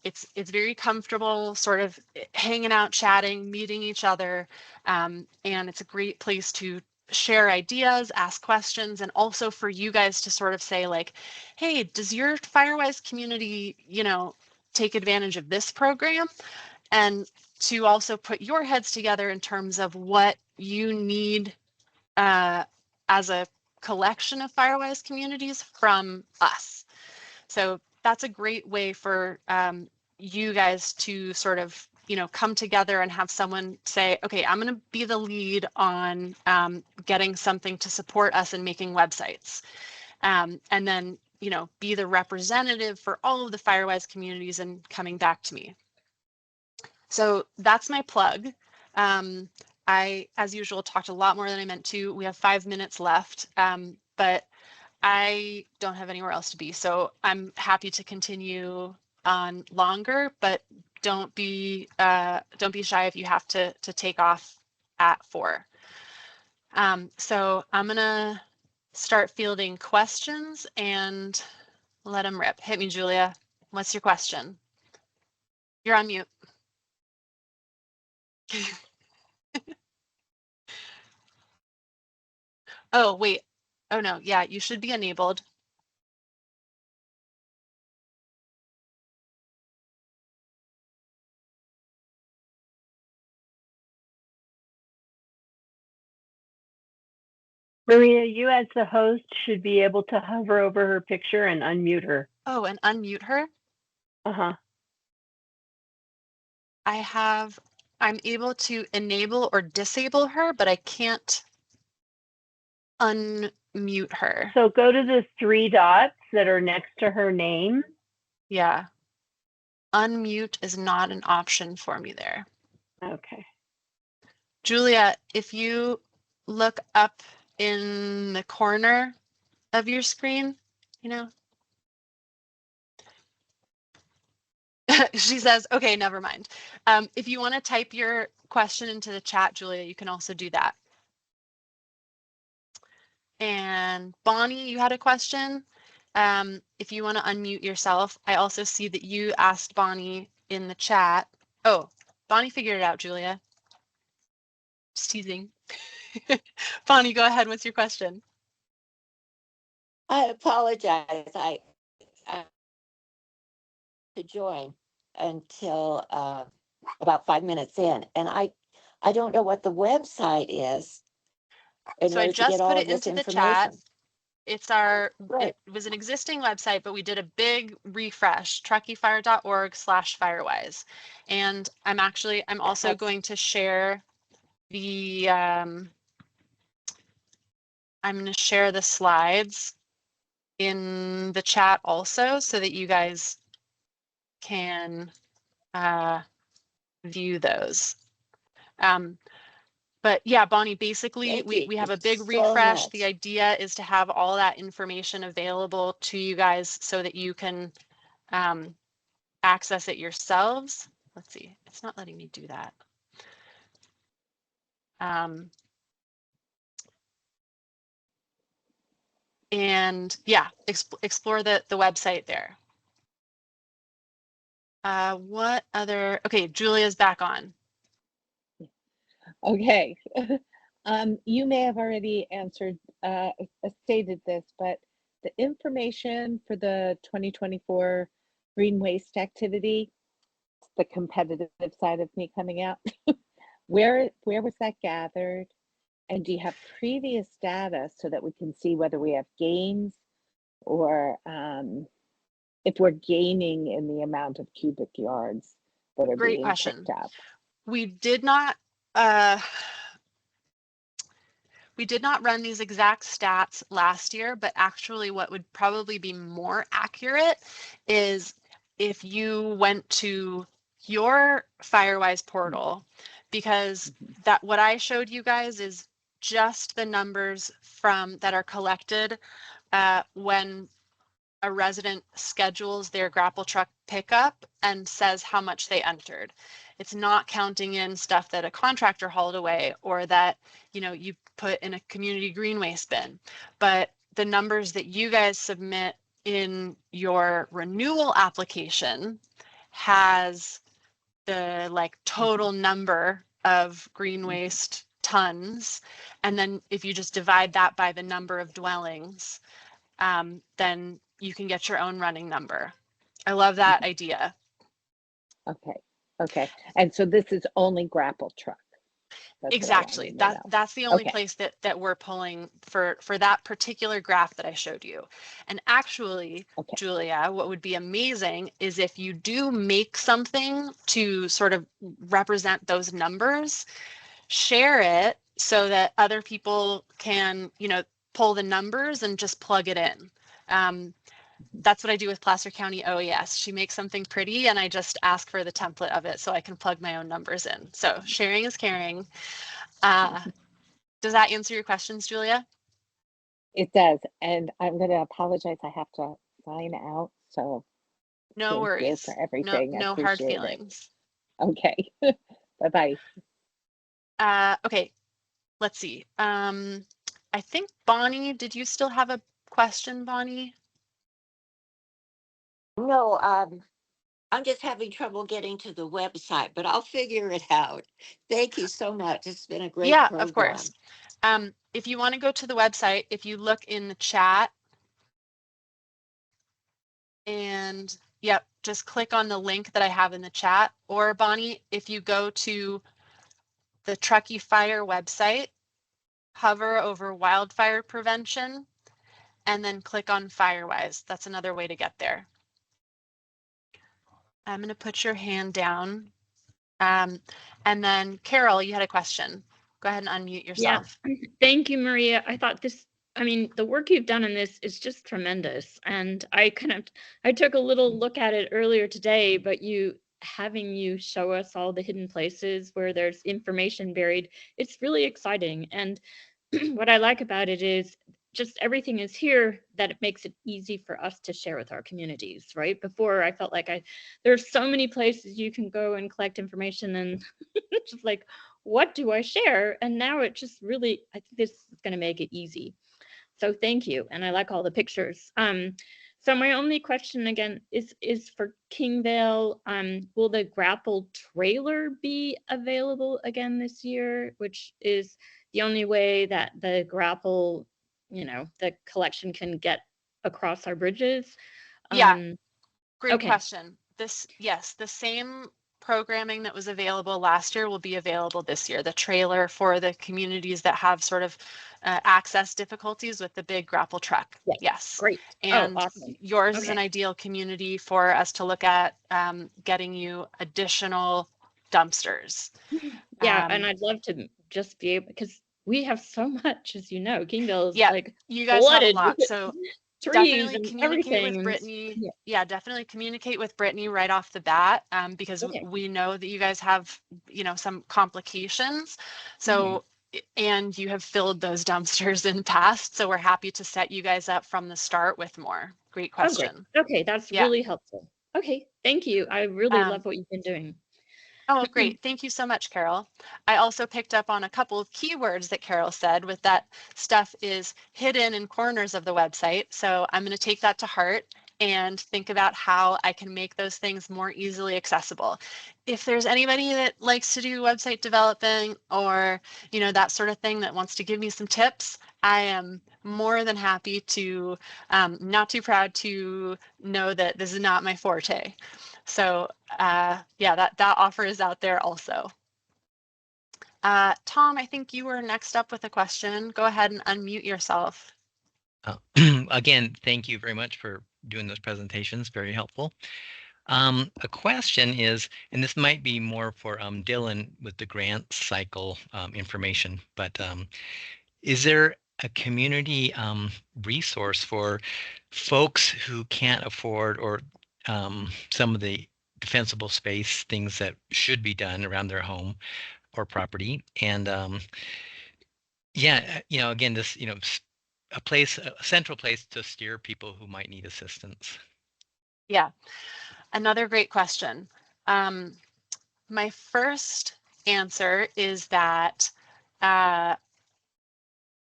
It's very comfortable, sort of hanging out, chatting, meeting each other, and it's a great place to share ideas, ask questions, and also for you guys to sort of say like, hey, does your Firewise community, take advantage of this program? And to also put your heads together in terms of what you need as a collection of Firewise communities from us. So that's a great way for you guys to sort of, come together and have someone say, okay, I'm going to be the lead on getting something to support us in making websites. And then, be the representative for all of the Firewise communities and coming back to me. So that's my plug. I, as usual, talked a lot more than I meant to. We have 5 minutes left, but I don't have anywhere else to be. So I'm happy to continue on longer, but don't be shy if you have to take off at 4. So I'm gonna start fielding questions and let them rip. Hit me, Julia. What's your question? You're on mute. Oh, wait. Oh, no. Yeah, you should be enabled. Maria, you as the host should be able to hover over her picture and unmute her. Oh, and unmute her? Uh-huh. I'm able to enable or disable her, but I can't unmute her. So go to the 3 dots that are next to her name. Yeah. Unmute is not an option for me there. Okay. Julia, if you look up in the corner of your screen, you know, she says, okay, never mind. If you want to type your question into the chat, Julia, you can also do that. And Bonnie, you had a question. If you want to unmute yourself, I also see that you asked Bonnie in the chat. Oh, Bonnie figured it out, Julia. Just teasing. Bonnie, go ahead. What's your question? I apologize. I to join until about 5 minutes in, and I don't know what the website is in So I order to get just all put of it this into the chat. information. It Right. was an existing website, but we did a big refresh, truckeefire.org/firewise. And I'm also going to share the, I'm going to share the slides in the chat also so that you guys can view those. But yeah, Bonnie, basically we have a big refresh. The idea is to have all that information available to you guys so that you can access it yourselves. Let's see, it's not letting me do that. And yeah, explore the website there. What other, okay, Julia's back on. Okay. You may have already stated this, but the information for the 2024 green waste activity, the competitive side of me coming out, where was that gathered? And do you have previous data so that we can see whether we have gains or if we're gaining in the amount of cubic yards that are Great being question. picked up? We did not run these exact stats last year, but actually what would probably be more accurate is if you went to your Firewise portal, because that what I showed you guys is just the numbers that are collected when a resident schedules their grapple truck pickup and says how much they entered. It's not counting in stuff that a contractor hauled away or that, you know, you put in a community green waste bin. But the numbers that you guys submit in your renewal application has the like total number of green waste tons. And then if you just divide that by the number of dwellings, then you can get your own running number. I love that idea. Okay. Okay. And so this is only grapple truck. Exactly. That's the only place that we're pulling for that particular graph that I showed you. And actually, Julia, what would be amazing is if you do make something to sort of represent those numbers, share it so that other people can, you know, pull the numbers and just plug it in. That's what I do with Placer County OES. She makes something pretty and I just ask for the template of it so I can plug my own numbers in. So sharing is caring. Does that answer your questions, Julia? It does. And I'm going to apologize. I have to sign out. So no worries for everything. No hard feelings. Okay. Bye-bye. Okay. let's see. I think Bonnie, did you still have a question, Bonnie? No, I'm just having trouble getting to the website, but I'll figure it out. Thank you so much. It's been a great Yeah, program. of course. If you want to go to the website, if you look in the chat and yep, just click on the link that I have in the chat. Or Bonnie, if you go to the Truckee Fire website, hover over wildfire prevention, and then click on Firewise. That's another way to get there. I'm going to put your hand down. And then Carol, you had a question. Go ahead and unmute yourself. Yeah, thank you, Maria. I thought this, I mean, the work you've done in this is just tremendous. And I took a little look at it earlier today, but having you show us all the hidden places where there's information buried, it's really exciting. And what I like about it is just everything is here that it makes it easy for us to share with our communities, right? Before I felt like there's so many places you can go and collect information and just like, what do I share? And now it just really, I think this is going to make it easy. So thank you. And I like all the pictures. So my only question again is for Kingvale. Will the grapple trailer be available again this year, which is the only way that the grapple, the collection can get across our bridges? Yeah, great okay. question. Yes, the same programming that was available last year will be available this year. The trailer for the communities that have sort of access difficulties with the big grapple truck. Yes. Great. And awesome. Yours is an ideal community for us to look at getting you additional dumpsters. Yeah, and I'd love to just be able, because we have so much, as you know, Kingville is like you guys have a lot. with So trees definitely and communicate everything. with Brittany. Yeah, definitely communicate with Brittany right off the bat, because we know that you guys have, some complications. So, and you have filled those dumpsters in past. So we're happy to set you guys up from the start with more. Great question. Great. Okay, that's really helpful. Okay, thank you. I really love what you've been doing. Oh, great. Thank you so much, Carol. I also picked up on a couple of keywords that Carol said with that stuff is hidden in corners of the website. So I'm going to take that to heart and think about how I can make those things more easily accessible. If there's anybody that likes to do website developing or, that sort of thing that wants to give me some tips, I am more than happy to, not too proud to know that this is not my forte. So yeah, that offer is out there also. Tom, I think you were next up with a question. Go ahead and unmute yourself. Again, thank you very much for doing those presentations. Very helpful. A question is, and this might be more for Dylan with the grant cycle information, but is there a community resource for folks who can't afford or some of the defensible space things that should be done around their home or property? And yeah, again, this, a central place to steer people who might need assistance. Yeah, another great question. My first answer is that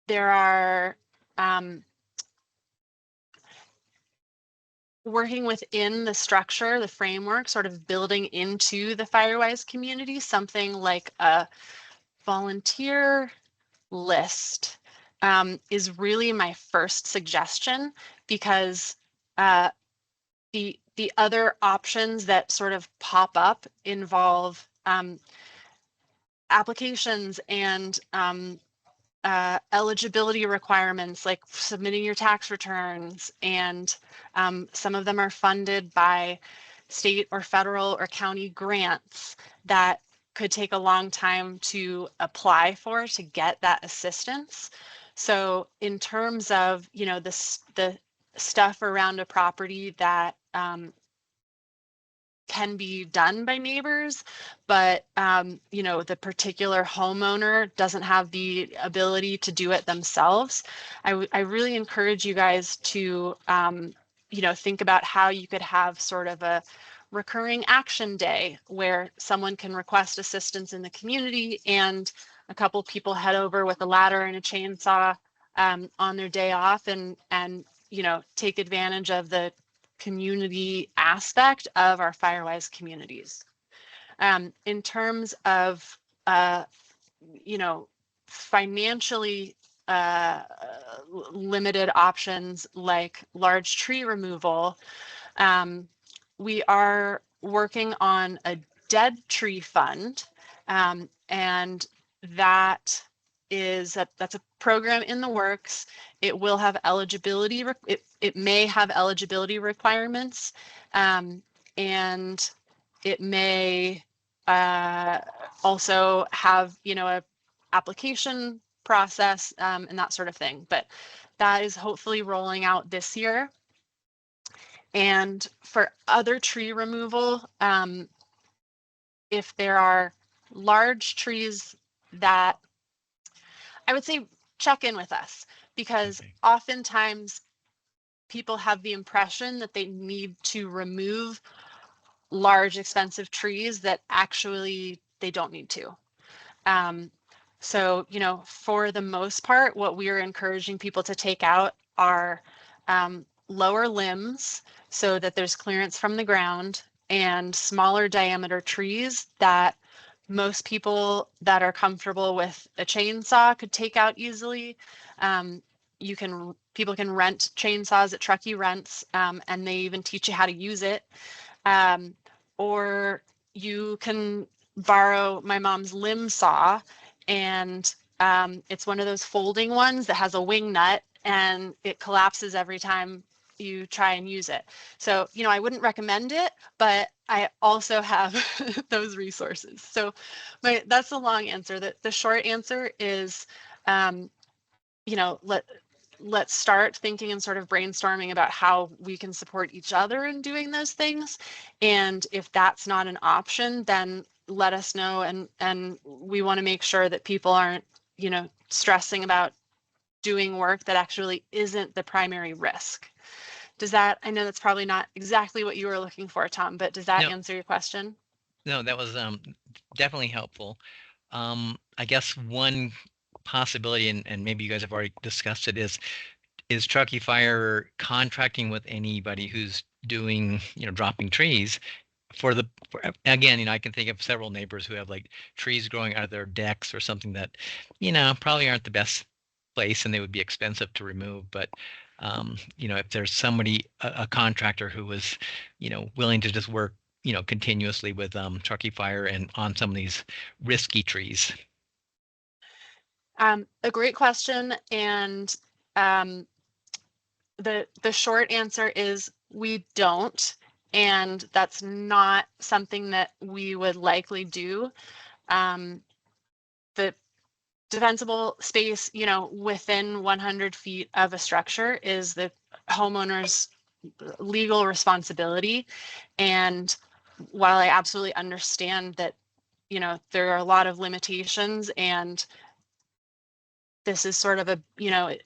there are working within the structure, the framework, sort of building into the Firewise community, something like a volunteer list is really my first suggestion, because the other options that sort of pop up involve applications and eligibility requirements, like submitting your tax returns, and some of them are funded by state or federal or county grants that could take a long time to apply for to get that assistance. So in terms of, the stuff around a property that can be done by neighbors, but the particular homeowner doesn't have the ability to do it themselves, I really encourage you guys to think about how you could have sort of a recurring action day where someone can request assistance in the community and a couple people head over with a ladder and a chainsaw on their day off and take advantage of the community aspect of our Firewise communities. In terms of financially limited options like large tree removal, we are working on a dead tree fund, and that's a program in the works. It will have eligibility. It may have eligibility requirements, and it may also have a application process and that sort of thing. But that is hopefully rolling out this year. And for other tree removal, if there are large trees that, I would say check in with us, because oftentimes people have the impression that they need to remove large expensive trees that actually they don't need to. So, for the most part, what we are encouraging people to take out are lower limbs so that there's clearance from the ground, and smaller diameter trees that most people that are comfortable with a chainsaw could take out easily. People can rent chainsaws at Truckee Rents, and they even teach you how to use it. Or you can borrow my mom's limb saw, and it's one of those folding ones that has a wing nut and it collapses every time you try and use it. So, I wouldn't recommend it, but I also have those resources. So that's the long answer. The short answer is, let's start thinking and sort of brainstorming about how we can support each other in doing those things. And if that's not an option, then let us know. And we want to make sure that people aren't, stressing about doing work that actually isn't the primary risk. I know that's probably not exactly what you were looking for, Tom, but does that answer your question? No, that was definitely helpful. I guess one possibility, and maybe you guys have already discussed it, is Truckee Fire contracting with anybody who's doing, dropping trees again, I can think of several neighbors who have like trees growing out of their decks or something that, probably aren't the best place and they would be expensive to remove. But, if there's somebody, a contractor who was, willing to just work, continuously with Truckee Fire and on some of these risky trees. A great question. And the short answer is we don't. And that's not something that we would likely do. The defensible space, within 100 feet of a structure is the homeowner's legal responsibility. And while I absolutely understand that, there are a lot of limitations, and this is sort of a,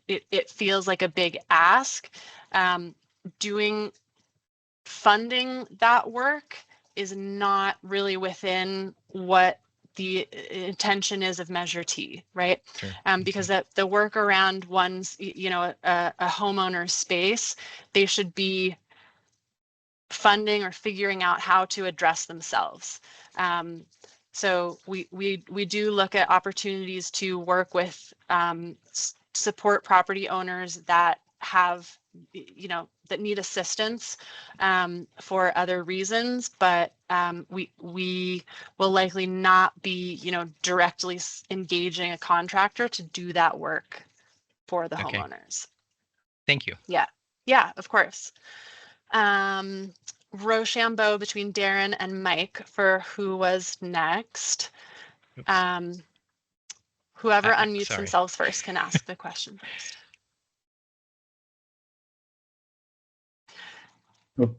it feels like a big ask, funding that work is not really within what the intention is of Measure T, right? Sure. Because the work around one's, a homeowner's space, they should be funding or figuring out how to address themselves. So we do look at opportunities to work with support property owners that have, that need assistance for other reasons, but we will likely not be, directly engaging a contractor to do that work for the homeowners. Thank you. Yeah, of course. Rochambeau between Darren and Mike for who was next. Whoever unmutes themselves first can ask the question first.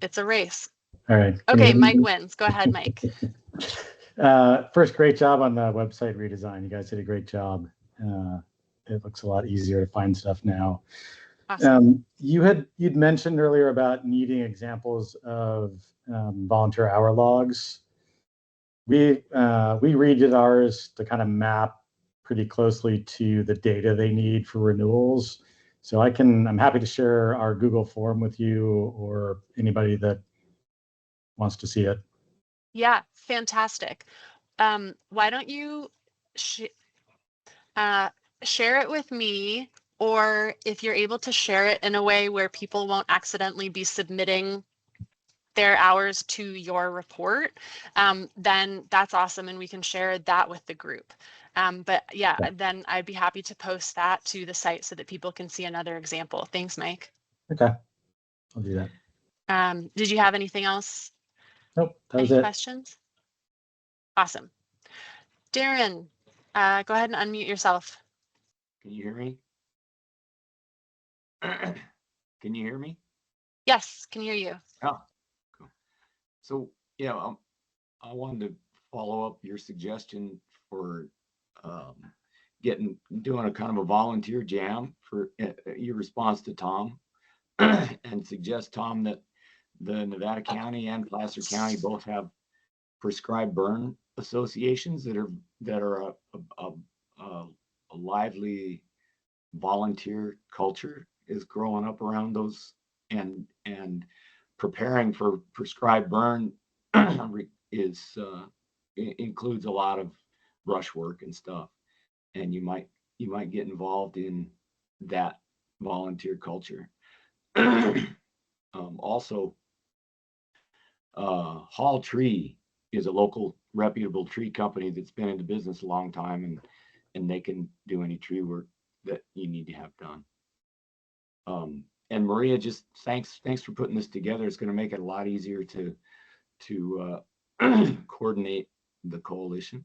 It's a race. All right. Okay, Mike wins. Go ahead, Mike. First, great job on the website redesign. You guys did a great job. It looks a lot easier to find stuff now. Awesome. You'd mentioned earlier about needing examples of volunteer hour logs. We redid ours to kind of map pretty closely to the data they need for renewals. So I'm happy to share our Google form with you or anybody that wants to see it. Yeah, fantastic. Why don't you share it with me, or if you're able to share it in a way where people won't accidentally be submitting their hours to your report, then that's awesome, and we can share that with the group. But yeah, then I'd be happy to post that to the site so that people can see another example. Thanks, Mike. Okay, I'll do that. Did you have anything else? Nope, that was Any it. questions? Awesome. Darren, go ahead and unmute yourself. Can you hear me? Can you hear me? Yes, can hear you. Oh, cool. So yeah, I wanted to follow up your suggestion for doing a kind of a volunteer jam for your response to Tom, and suggest, Tom, that the Nevada County and Placer County both have prescribed burn associations that are a lively volunteer culture is growing up around those, and preparing for prescribed burn includes a lot of brush work and stuff, and you might get involved in that volunteer culture. Also, Hall Tree is a local reputable tree company that's been in the business a long time, and they can do any tree work that you need to have done. And Maria, just thanks for putting this together. It's going to make it a lot easier to coordinate the coalition.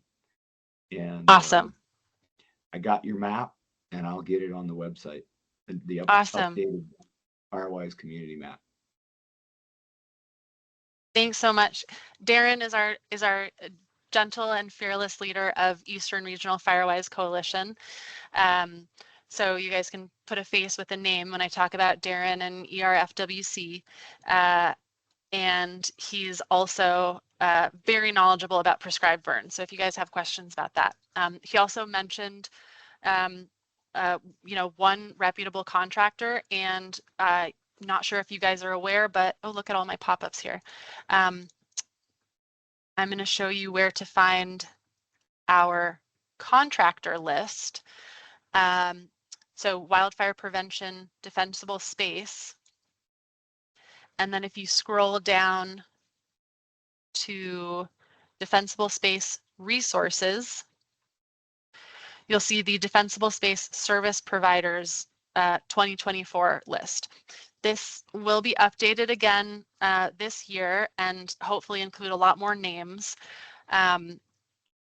And awesome. I got your map, and I'll get it on the website. The awesome. Updated Firewise community map. Thanks so much. Darren is our gentle and fearless leader of Eastern Regional Firewise Coalition. So you guys can put a face with a name when I talk about Darren and ERFWC. And he's also very knowledgeable about prescribed burn. So if you guys have questions about that. He also mentioned one reputable contractor, and not sure if you guys are aware, but oh, look at all my pop-ups here. I'm going to show you where to find our contractor list. So wildfire prevention, defensible space. And then if you scroll down to defensible space resources, you'll see the defensible space service providers 2024 list. This will be updated again this year and hopefully include a lot more names.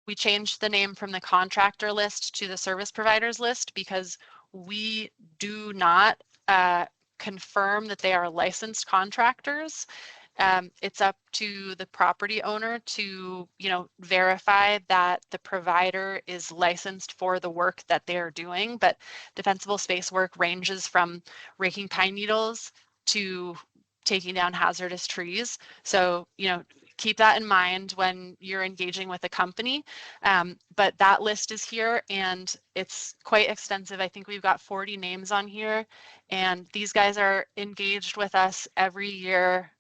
We changed the name from the contractor list to the service providers list because we do not confirm that they are licensed contractors. It's up to the property owner to, verify that the provider is licensed for the work that they're doing. But defensible space work ranges from raking pine needles to taking down hazardous trees. So, keep that in mind when you're engaging with a company. But that list is here and it's quite extensive. I think we've got 40 names on here, and these guys are engaged with us every year.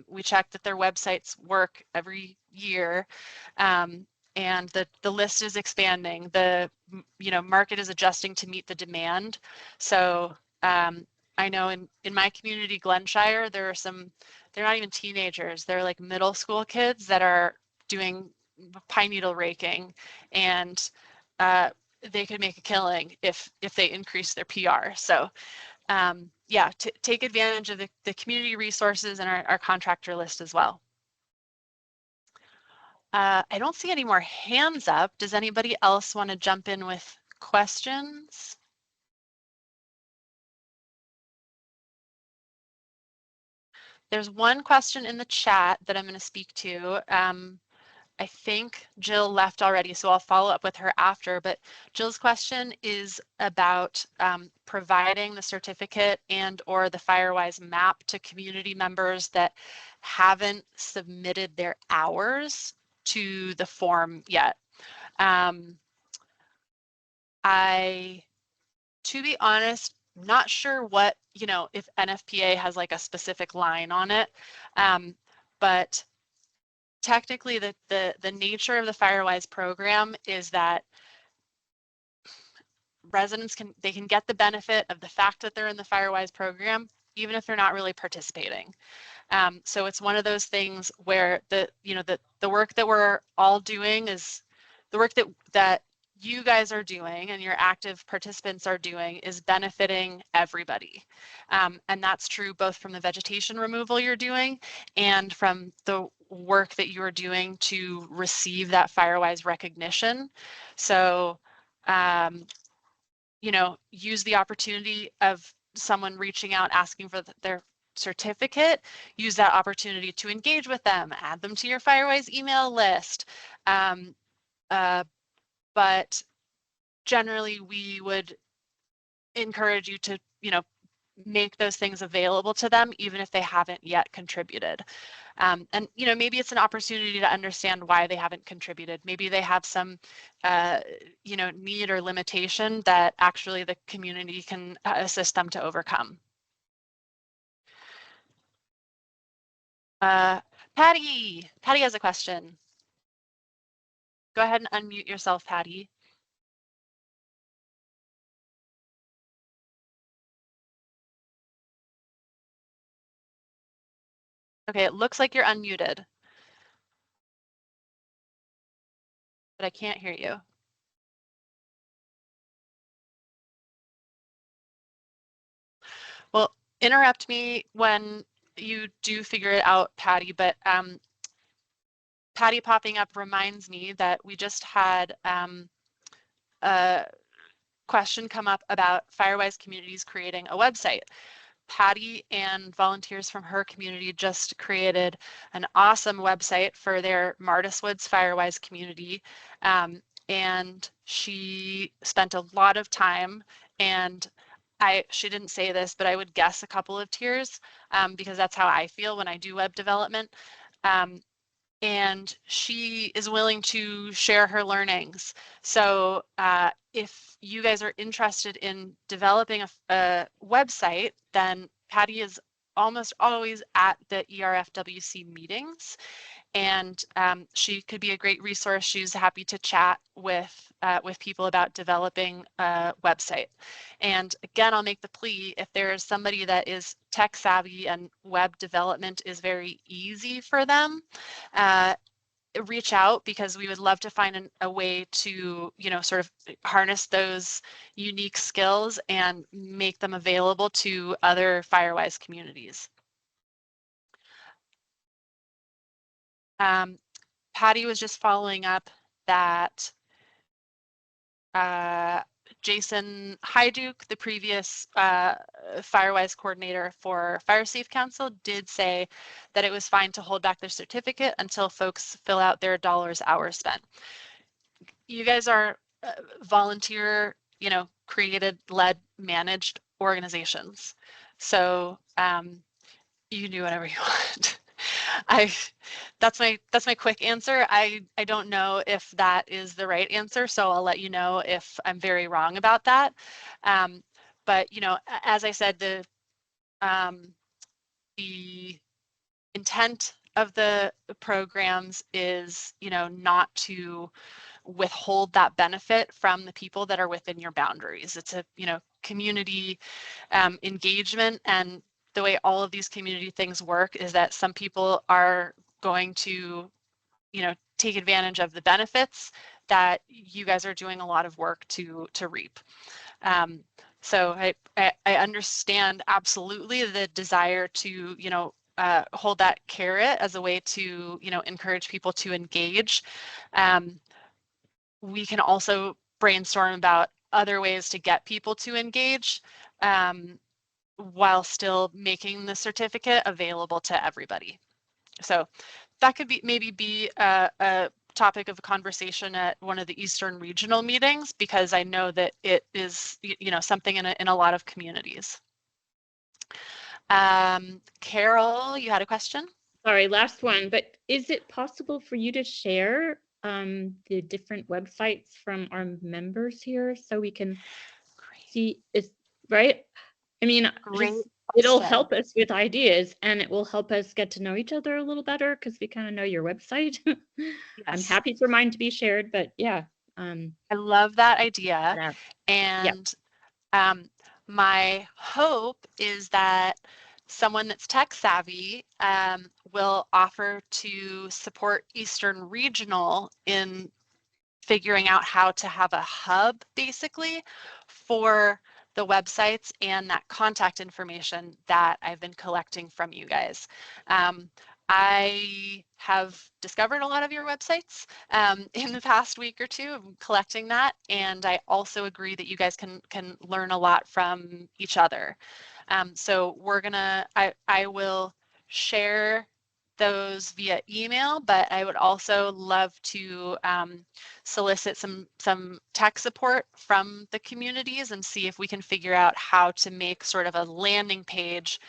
We check that their websites work every year. And the list is expanding. The market is adjusting to meet the demand. So I know in my community, Glenshire, there are they're not even teenagers, they're like middle school kids that are doing pine needle raking, and they could make a killing if they increase their PR. So yeah, take advantage of the community resources and our contractor list as well. I don't see any more hands up. Does anybody else want to jump in with questions? There's one question in the chat that I'm going to speak to. I think Jill left already, so I'll follow up with her after. But Jill's question is about providing the certificate and/or the Firewise map to community members that haven't submitted their hours to the form yet. To be honest, not sure what, if NFPA has like a specific line on it, but technically the nature of the Firewise program is that residents can get the benefit of the fact that they're in the Firewise program, even if they're not really participating. So it's one of those things where the work that we're all doing is the work that you guys are doing and your active participants are doing is benefiting everybody. And that's true both from the vegetation removal you're doing and from the work that you're doing to receive that Firewise recognition. So, use the opportunity of someone reaching out asking for their certificate, use that opportunity to engage with them, add them to your Firewise email list. But generally we would encourage you to, make those things available to them, even if they haven't yet contributed. And, maybe it's an opportunity to understand why they haven't contributed. Maybe they have some, need or limitation that actually the community can assist them to overcome. Patty has a question. Go ahead and unmute yourself, Patty. Okay, it looks like you're unmuted, but I can't hear you. Well, interrupt me when you do figure it out, Patty, but Patty popping up reminds me that we just had a question come up about Firewise communities creating a website. Patty and volunteers from her community just created an awesome website for their Martis Woods Firewise community. And she spent a lot of time, and she didn't say this, but I would guess a couple of tears, because that's how I feel when I do web development. And she is willing to share her learnings. So if you guys are interested in developing a website, then Patty is almost always at the ERFWC meetings, and she could be a great resource. She's happy to chat with people about developing a website. And again, I'll make the plea, if there is somebody that is tech savvy and web development is very easy for them, reach out, because we would love to find a way to, sort of harness those unique skills and make them available to other Firewise communities. Patty was just following up that Jason Hyduke, the previous Firewise coordinator for Fire Safe Council, did say that it was fine to hold back their certificate until folks fill out their hours spent. You guys are volunteer, created, led, managed organizations. So you can do whatever you want. That's my quick answer. I don't know if that is the right answer, so I'll let you know if I'm very wrong about that. But as I said, the intent of the programs is not to withhold that benefit from the people that are within your boundaries. It's a community engagement, and the way all of these community things work is that some people are going to take advantage of the benefits that you guys are doing a lot of work to reap. So I understand absolutely the desire to hold that carrot as a way to encourage people to engage. We can also brainstorm about other ways to get people to engage, while still making the certificate available to everybody. So that could be maybe a topic of conversation at one of the Eastern regional meetings, because I know that it is something in a lot of communities. Carol, you had a question? Sorry, last one, but is it possible for you to share the different websites from our members here so we can see is right? I mean, Great it'll question. help us with ideas and it will help us get to know each other a little better because we kind of know your website. I'm Yes. happy for mine to be shared, but yeah. I love that idea. Yeah. And my hope is that someone that's tech savvy will offer to support Eastern Regional in figuring out how to have a hub basically for the websites and that contact information that I've been collecting from you guys. I have discovered a lot of your websites in the past week or two, collecting that, and I also agree that you guys can learn a lot from each other. So we're gonna, I will share those via email, but I would also love to solicit some tech support from the communities and see if we can figure out how to make sort of a landing page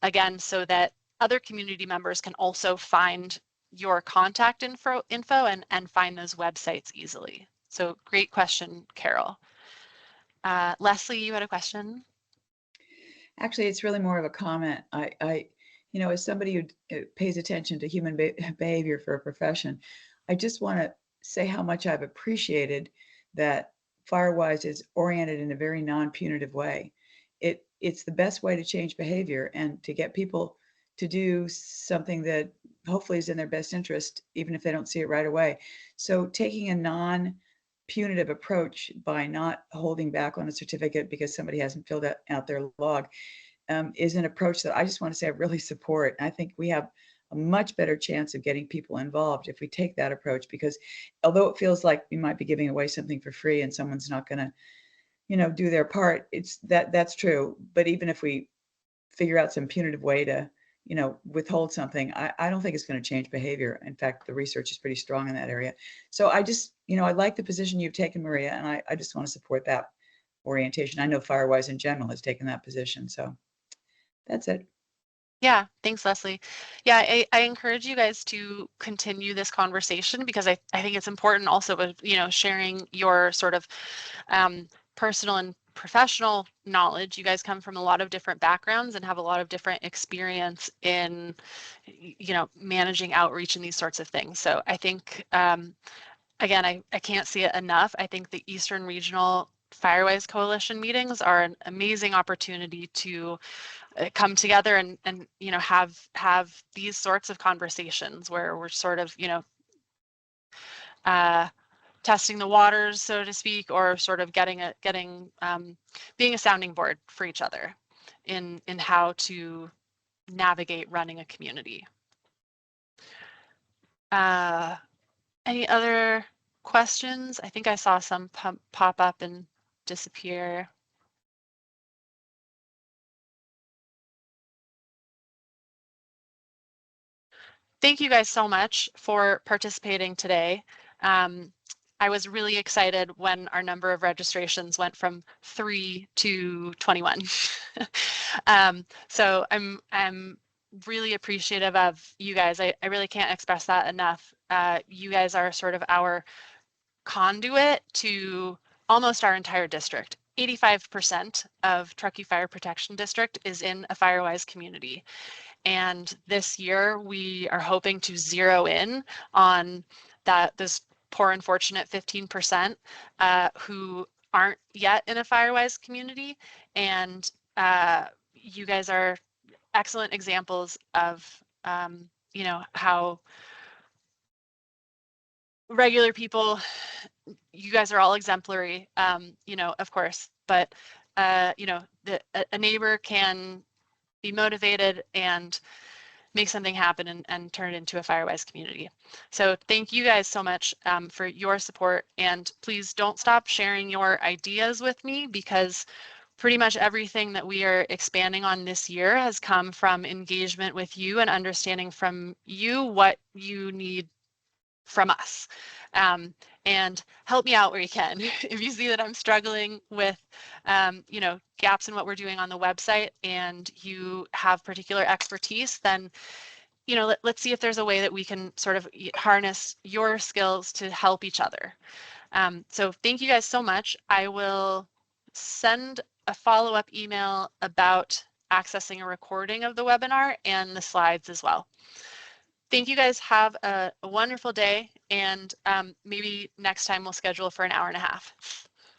again, so that other community members can also find your contact info and find those websites easily. So great question, Carol. Leslie, you had a question? Actually, it's really more of a comment. You know, as somebody who pays attention to human behavior for a profession, I just want to say how much I've appreciated that Firewise is oriented in a very non-punitive way. It's the best way to change behavior and to get people to do something that hopefully is in their best interest, even if they don't see it right away. So taking a non-punitive approach by not holding back on a certificate because somebody hasn't filled out their log is an approach that I just want to say I really support. I think we have a much better chance of getting people involved if we take that approach, because although it feels like we might be giving away something for free and someone's not going to, you know, do their part, that's true. But even if we figure out some punitive way to, you know, withhold something, I don't think it's going to change behavior. In fact, the research is pretty strong in that area. So I just, you know, I like the position you've taken, Maria, and I just want to support that orientation. I know Firewise in general has taken that position. So that's it. Yeah, thanks, Leslie. Yeah, I encourage you guys to continue this conversation because I think it's important also with, you know, sharing your sort of personal and professional knowledge. You guys come from a lot of different backgrounds and have a lot of different experience in, you know, managing outreach and these sorts of things. So I think, again, I can't see it enough. I think the Eastern Regional Firewise Coalition meetings are an amazing opportunity to come together and you know have these sorts of conversations where we're sort of, you know, testing the waters, so to speak, or sort of being a sounding board for each other in how to navigate running a community. Any other questions? I think I saw some pop up and disappear. Thank you guys so much for participating today. I was really excited when our number of registrations went from 3 to 21. So I'm really appreciative of you guys. I really can't express that enough. You guys are sort of our conduit to almost our entire district. 85% of Truckee Fire Protection District is in a Firewise community. And this year we are hoping to zero in on this poor unfortunate 15% who aren't yet in a Firewise community. And you guys are excellent examples of you know, how regular people, you guys are all exemplary, you know, of course, but you know, a neighbor can be motivated and make something happen and turn it into a Firewise community. So thank you guys so much for your support, and please don't stop sharing your ideas with me, because pretty much everything that we are expanding on this year has come from engagement with you and understanding from you what you need from us. And help me out where you can. If you see that I'm struggling with, you know, gaps in what we're doing on the website and you have particular expertise, then you know, let's see if there's a way that we can sort of harness your skills to help each other. So thank you guys so much. I will send a follow-up email about accessing a recording of the webinar and the slides as well. Thank you guys. Have a wonderful day, and maybe next time we'll schedule for an hour and a half.